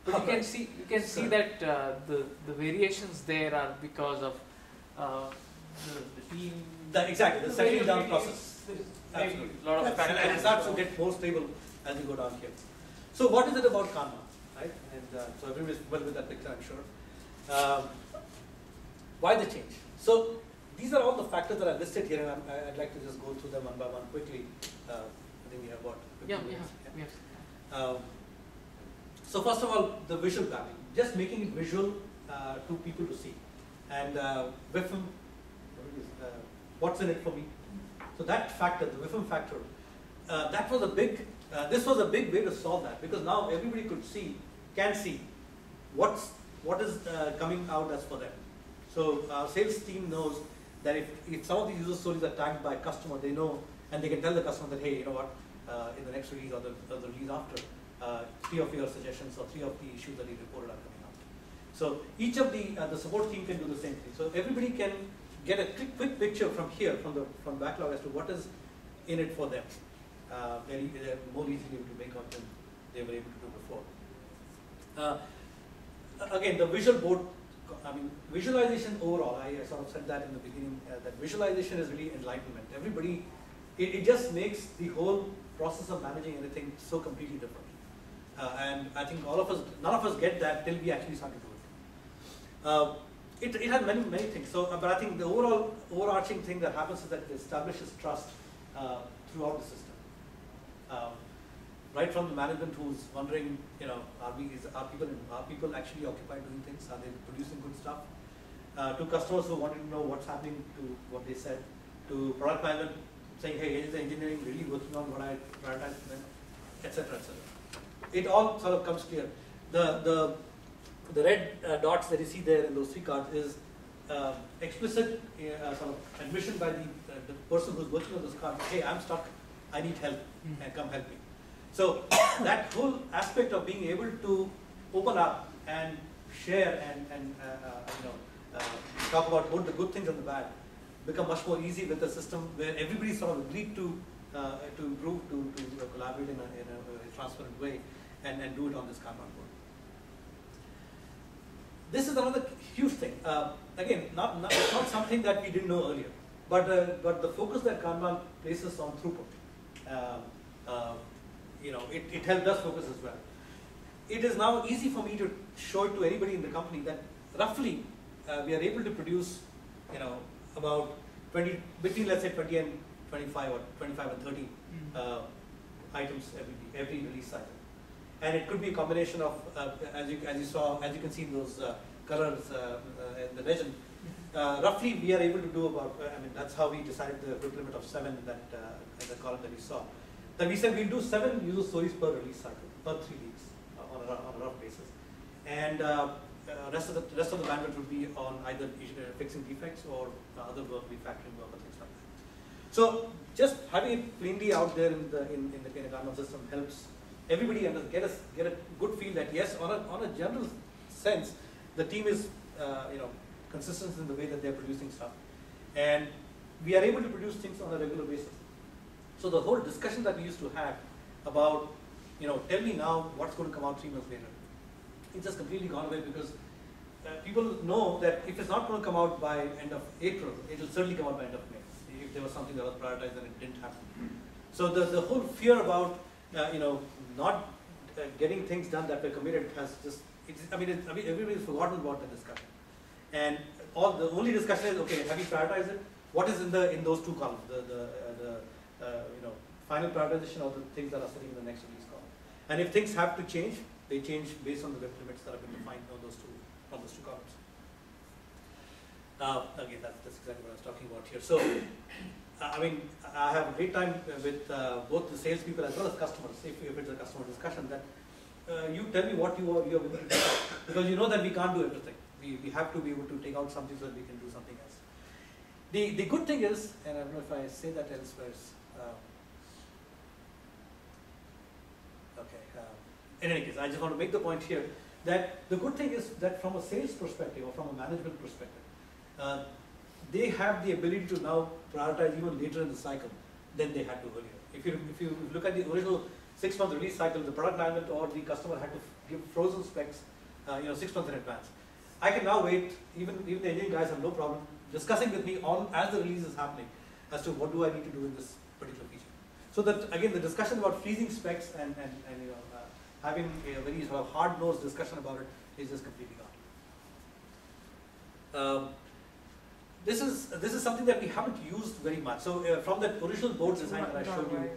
Speaker 2: But you can see that the variations there are because of the team.
Speaker 1: Exactly, the settling down process.
Speaker 2: Maybe
Speaker 1: Absolutely.
Speaker 2: a lot of
Speaker 1: And
Speaker 2: factors.
Speaker 1: it starts to get more stable as you go down here. So what is it about Kanban, right? And so everybody's familiar with that picture, I'm sure. Why the change? So these are all the factors that are listed here, and I'd like to just go through them one by one quickly. I think we have about 15 minutes.
Speaker 2: Yes.
Speaker 1: So first of all, the visual mapping, just making it visual to people to see. And WIFM, what's in it for me? So that factor, the WIFM factor, that was a big, this was a big way to solve that, because now everybody can see what is coming out as for them. So our sales team knows that if some of these user stories are tagged by customer, they know, and they can tell the customer that, hey, you know what, in the next release or the release after, 3 of your suggestions or 3 of the issues that you reported are coming out. So each of the support team can do the same thing. So everybody can get a quick picture from here, from backlog, as to what is in it for them. They're more easily able to make out than they were able to do before. Again, the visual board, I mean, visualization overall, I sort of said that in the beginning, that visualization is really enlightenment. Everybody, it just makes the whole process of managing anything so completely different. And I think none of us get that till we actually start to do it. It has many things. So, but I think the overarching thing that happens is that it establishes trust throughout the system. Right from the management who's wondering, you know, are people actually occupied doing things? Are they producing good stuff? To customers who wanted to know what's happening to what they said. To product management saying, hey, is the engineering really working on what I prioritized for them, etc., etc. It all sort of comes clear. The red dots that you see there in those 3 cards is explicit sort of admission by the person who's working on this card. Hey, I'm stuck. I need help, and come help me. So that whole aspect of being able to open up and share and talk about both the good things and the bad become much more easy with a system where everybody sort of agreed to improve, to collaborate in a transparent way and do it on this Kanban board. This is another huge thing. Again, it's not something that we didn't know earlier, but the focus that Kanban places on throughput, it helped us focus as well. It is now easy for me to show it to anybody in the company that roughly we are able to produce, about 20, between let's say 20 and 25 or 25 and 30 items every release cycle. And it could be a combination of, as you can see in those colors in the legend, roughly we are able to do about, that's how we decided the group limit of 7 in the column that we saw. Then we said we'll do 7 user stories per release cycle, per 3 weeks on a rough basis. And rest of the bandwidth would be on either fixing defects or other work, refactoring work, or things like that. So just having it plainly out there in the Kanban system helps everybody get a good feel that yes, on a general sense, the team is consistent in the way that they're producing stuff, and we are able to produce things on a regular basis. So the whole discussion that we used to have about, tell me now what's going to come out 3 months later, it's just completely gone away, because people know that if it's not going to come out by end of April, it will certainly come out by end of May. If there was something that was prioritized and it didn't happen. So the whole fear about not getting things done that were committed has just, everybody's forgotten about the discussion. And the only discussion is, okay, have you prioritized it? What is in those 2 columns? The final prioritization of the things that are sitting in the next release column. And if things have to change, they change based on the WIP limits that have been defined on those two columns. Again, that's exactly what I was talking about here. So, I mean, I have a great time with both the salespeople as well as customers, if it's a customer discussion, that you tell me what you are willing to do, because you know that we can't do everything. We have to be able to take out something so that we can do something else. The good thing is, and I don't know if I say that elsewhere, in any case, I just want to make the point here that the good thing is that from a sales perspective or from a management perspective, they have the ability to now prioritize even later in the cycle than they had to earlier. If you look at the original 6-month release cycle, the product management or the customer had to give frozen specs 6 months in advance. I can now wait, even the engineering guys have no problem discussing with me on as the release is happening as to what do I need to do in this particular feature. So that again, the discussion about freezing specs and having a very sort of hard-nosed discussion about it is just completely gone. This is something that we haven't used very much. So from that original board design that I showed you,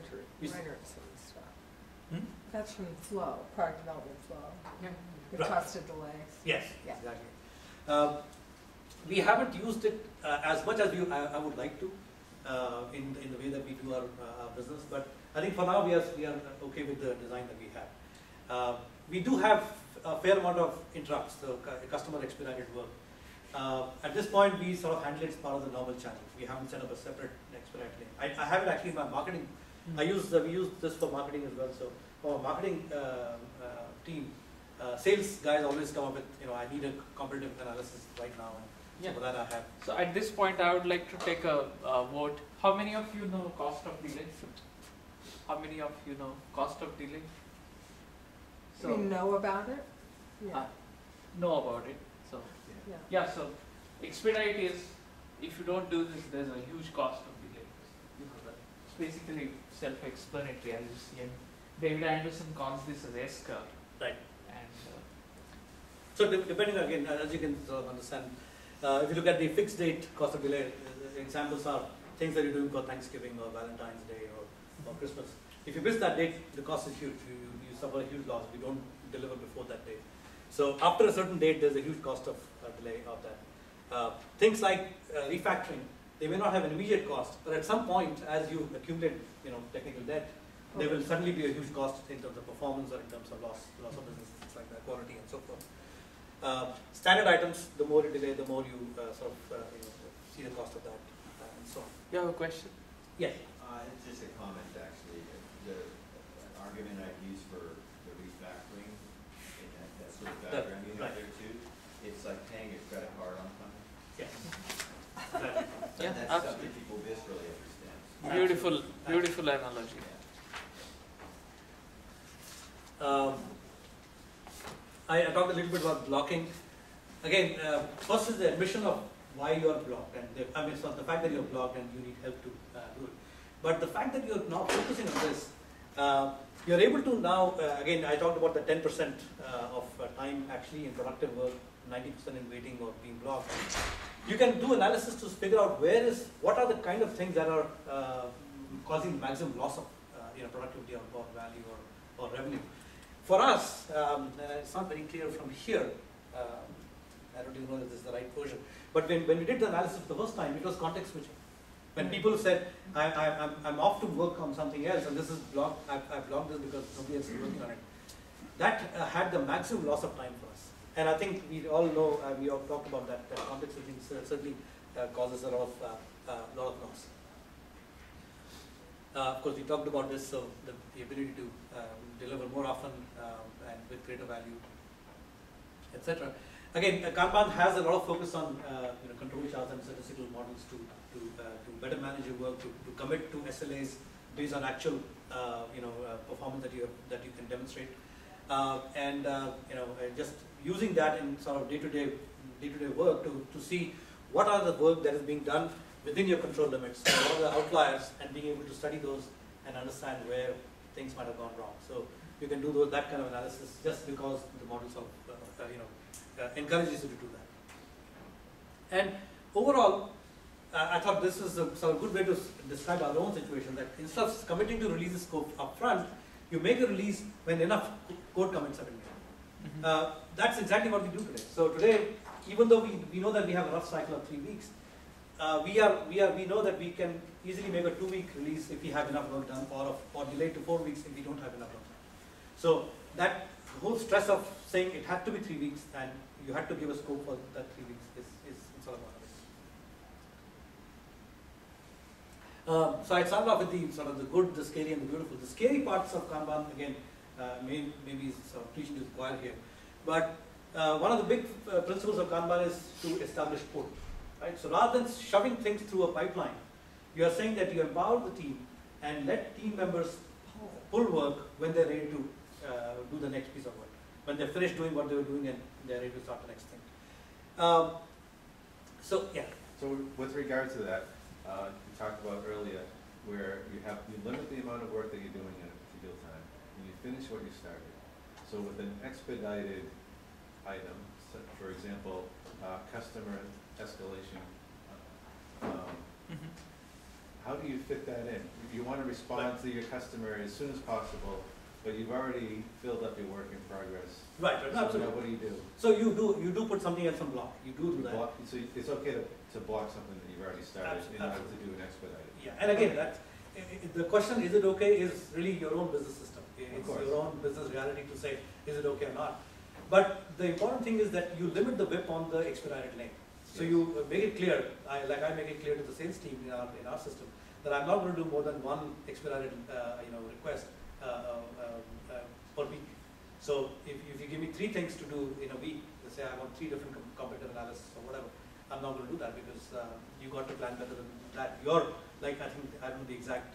Speaker 3: That's from Flow, product development Flow.
Speaker 2: Yeah.
Speaker 3: The
Speaker 1: Right.
Speaker 3: trusted delays.
Speaker 1: yes,
Speaker 3: Yeah.
Speaker 1: exactly. We haven't used it as much as I would like to in the way that we do our business, but I think for now we are okay with the design that we have. We do have a fair amount of interrupts, so customer expedited work. At this point, we sort of handle it as part of the normal channel. We haven't set up a separate expedite lane. I have it actually in my marketing. We use this for marketing as well. So for our marketing team, sales guys always come up with, I need a competitive analysis right now. And
Speaker 2: Yeah.
Speaker 1: so for that I have.
Speaker 2: So at this point, I would like to take a vote. How many of you know cost of delay? How many of you know cost of delay?
Speaker 3: We know about it? Yeah,
Speaker 2: Know about it. So
Speaker 3: yeah.
Speaker 2: yeah, so expedite is, if you don't do this, there's a huge cost of delay. It's basically self-explanatory, as you see. And David Anderson calls this as S-curve.
Speaker 1: Right.
Speaker 2: And
Speaker 1: So depending again, as you can sort of understand, if you look at the fixed date cost of delay, the examples are things that you're doing for Thanksgiving or Valentine's Day or Christmas. If you miss that date, the cost is huge. You suffer a huge loss if you don't deliver before that date. So after a certain date, there's a huge cost of delay of that. Things like refactoring, they may not have an immediate cost, but at some point, as you accumulate, technical debt, there will suddenly be a huge cost in terms of performance or in terms of loss of business, things like that, quality and so forth. Standard items, the more you delay, the more you see the cost of that and so on.
Speaker 2: you have a question?
Speaker 1: Yes.
Speaker 6: It's just a comment, actually. The argument I've used for the refactoring, in that sort of background you have there too, it's like paying a credit card on time.
Speaker 1: Yes.
Speaker 2: Yeah,
Speaker 6: That's
Speaker 2: absolutely.
Speaker 6: something people viscerally understand.
Speaker 2: Beautiful analogy.
Speaker 1: I talked a little bit about blocking. Again, first is the admission of why you are blocked, and it's not the fact that you're blocked and you need help to do it. But the fact that you're now focusing on this, you're able to now, again, I talked about the 10% of time actually in productive work, 90% in waiting or being blocked. You can do analysis to figure out what are the kind of things that are causing maximum loss of productivity or value or revenue. For us, it's not very clear from here. I don't even know if this is the right version. But when we did the analysis the first time, it was context switching. When people said, I'm off to work on something else and this is blocked, I've blocked this because somebody else is working on it. That had the maximum loss of time for us. And I think we all know, we all talked about that context switching certainly causes a lot of loss. Of course, we talked about this, so the ability to deliver more often and with greater value, etc. Again, Kanban has a lot of focus on control charts and statistical models to better manage your work, to commit to SLAs based on actual performance that you can demonstrate, and just using that in sort of day-to-day work to see what are the work that is being done within your control limits, what are the outliers, and being able to study those and understand where things might have gone wrong. So you can do that kind of analysis just because the models encourages you to do that. And overall, I thought this is a sort of good way to describe our own situation, that instead of committing to release the scope up front, you make a release when enough code commits have been made. That's exactly what we do today. So today, even though we know that we have a rough cycle of 3 weeks, we know that we can easily make a 2-week release if we have enough work done, or delay to 4 weeks if we don't have enough work done. So that whole stress of saying it had to be 3 weeks and you had to give a scope for that 3 weeks is sort of one of it. So I started off with the sort of the good, the scary, and the beautiful. The scary parts of Kanban, again, maybe sort of preaching to the choir here, but one of the big principles of Kanban is to establish pull. Right? So rather than shoving things through a pipeline, you are saying that you empower the team and let team members pull work when they're ready to do the next piece of work. When they're finished doing what they were doing and they're ready to start the next thing. So yeah.
Speaker 7: So with regard to that, you talked about earlier where you limit the amount of work that you're doing in a particular time and you finish what you started. So with an expedited item, so for example, customer escalation, how do you fit that in? You want to respond to your customer as soon as possible, but you've already filled up your work in progress.
Speaker 1: Right,
Speaker 7: So
Speaker 1: absolutely.
Speaker 7: now what do you do?
Speaker 1: So you do put something else on block. You do that.
Speaker 7: So it's okay to block something that you've already started in order to do an expedited.
Speaker 1: Yeah, and again, the question, is it okay, is really your own business system. It's
Speaker 7: course.
Speaker 1: your own business reality to say, is it okay or not? But the important thing is that you limit the whip on the expedited lane. So you make it clear, I make it clear to the sales team in our system, that I'm not going to do more than one expedited request per week. So if you give me 3 things to do in a week, let's say I want 3 different competitive analysis or whatever, I'm not going to do that because you got to plan better than that. You're like, I don't know the exact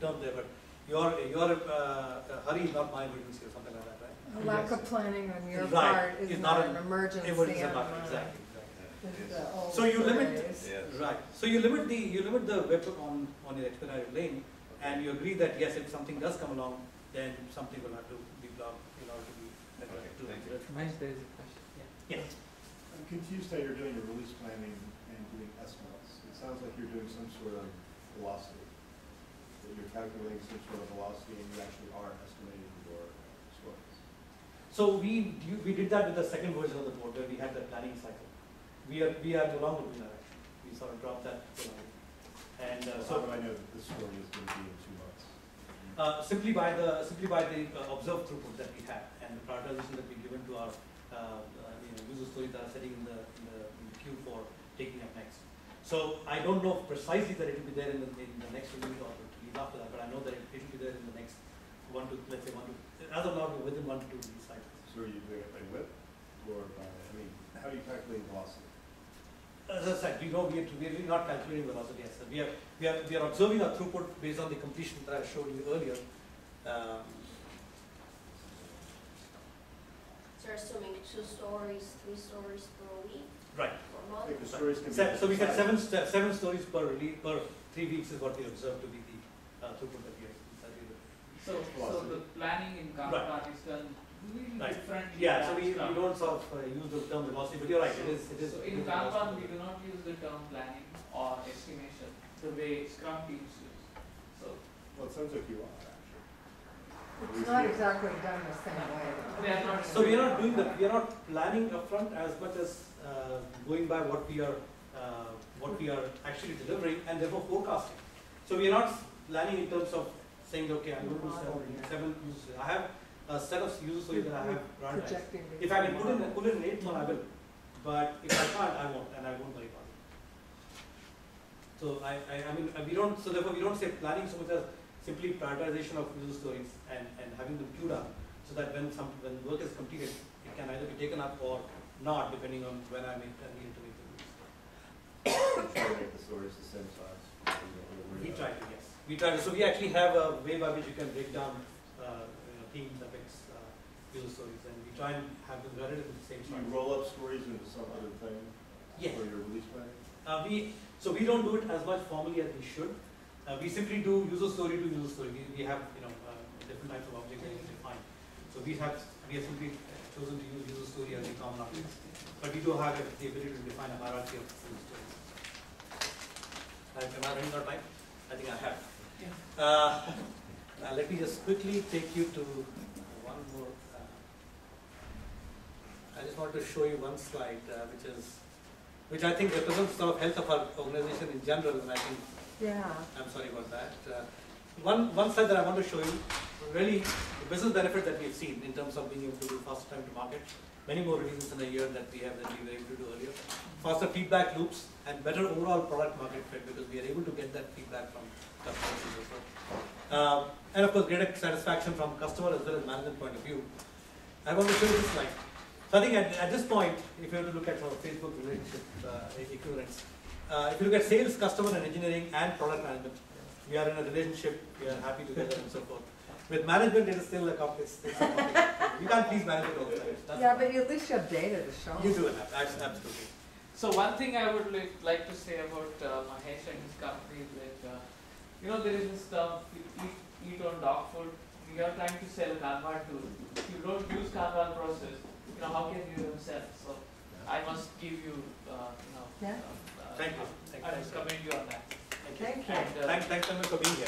Speaker 1: term there, but your hurry is not my emergency or something like that, right?
Speaker 3: A lack of planning on your
Speaker 1: Right.
Speaker 3: part is
Speaker 1: It's
Speaker 3: not
Speaker 1: not
Speaker 3: an
Speaker 1: an
Speaker 3: emergency
Speaker 1: Emergency
Speaker 3: on
Speaker 1: or not,
Speaker 3: mine.
Speaker 1: exactly.
Speaker 3: Is the old
Speaker 1: So you limit,
Speaker 3: phrase.
Speaker 1: right, so you limit the whip on your expedited lane, and you agree that yes, if something does come along, then something will have to be blocked in order to be.
Speaker 7: Thank you.
Speaker 2: Mahesh, there is a question. Yeah.
Speaker 1: Yes.
Speaker 8: I'm confused how you're doing your release planning and doing estimates. It sounds like you're doing some sort of velocity, that you're calculating some sort of velocity and you actually are estimating your stories.
Speaker 1: So we did that with the second version of the board where we had the planning cycle. We are no longer doing that. We sort of dropped that. And
Speaker 8: So how do I know that this story is going to be in 2 months?
Speaker 1: simply by the observed throughput that we have and the prioritization that we've given to our user stories that are sitting in the queue for taking up next. So I don't know precisely that it will be there in the next release or the release after that, but I know that it will be there in the next as of now within 1 to 2 release cycles.
Speaker 8: So are you doing it by whip or by, how do you calculate velocity?
Speaker 1: As I said, we are really not calculating velocity as such. We are observing our throughput based on the completion that I showed you earlier.
Speaker 4: So you're assuming 2 stories, 3 stories per week,
Speaker 1: Right.
Speaker 4: per
Speaker 8: I
Speaker 4: month?
Speaker 8: think the stories can be.
Speaker 1: So we get 7 stories per release per 3 weeks is what we observe to be the throughput that we are.
Speaker 2: So the planning in Kanban is done really
Speaker 1: Right.
Speaker 2: differently.
Speaker 1: Yeah, so
Speaker 2: than
Speaker 1: we
Speaker 2: Scrum.
Speaker 1: don't sort of use the term velocity, but you're right, it is.
Speaker 2: So in Kanban, we do not use the term planning or estimation the way Scrum teams use. So
Speaker 8: Well, it sounds like you are actually.
Speaker 3: It's not exactly done the same way.
Speaker 2: they are not.
Speaker 1: So we are not doing that. We are not planning upfront as much as going by what we are actually delivering and therefore forecasting. So we are not planning in terms of saying, okay, I'm going to do 7 users. I have a set of user stories that I have run.
Speaker 3: Projecting.
Speaker 1: If I can put in an 8th one, I will. But if I can't, I won't, and I won't worry about it. So we don't. So therefore, we don't say planning so much as simply prioritization of user stories and having them queued up, so that when work is completed, it can either be taken up or not, depending on when I need to make the release.
Speaker 8: You try to make the stories the same size.
Speaker 1: We try to, yes. We try to. So we actually have a way by which you can break down themes, epics, user stories, and we try and have them relatively the same
Speaker 8: Do
Speaker 1: size.
Speaker 8: you roll up stories into some other thing
Speaker 1: Yes.
Speaker 8: for your release planning?
Speaker 1: We don't do it as much formally as we should. We simply do user story to user story. We have different types of objects that we define. So we have simply chosen to use user story as a common object. But we do have the ability to define a hierarchy of user stories. Am I running out of time? I think I have.
Speaker 2: Yeah.
Speaker 1: Let me just quickly take you to one more. I just want to show you one slide, which I think represents sort of health of our organization in general, and I think,
Speaker 3: Yeah.
Speaker 1: I'm sorry about that. One slide that I want to show you, really the business benefit that we've seen in terms of being able to do faster time to market, many more releases in a year that we were able to do earlier, faster feedback loops, and better overall product market fit because we are able to get that feedback from customers as well. And of course, greater satisfaction from customer as well as management point of view. I want to show you this slide. So I think at this point, if you have to look at sort of Facebook relationship equivalents, if you look at sales, customer, and engineering and product management, we are in a relationship, we are happy together and so forth. With management, it is still a complex. You can't please management all the time.
Speaker 3: Yeah, but at least you have data to show.
Speaker 1: You do have, absolutely.
Speaker 2: So one thing I would like to say about Mahesh and his company is that, there is this term, eat on dog food. We are trying to sell Kanban tool. If you don't use Kanban process, how can you sell? So I must give you,
Speaker 3: Yeah.
Speaker 1: Thank you.
Speaker 2: I must commend you on that.
Speaker 3: Thank you.
Speaker 2: And,
Speaker 1: Thanks for being here.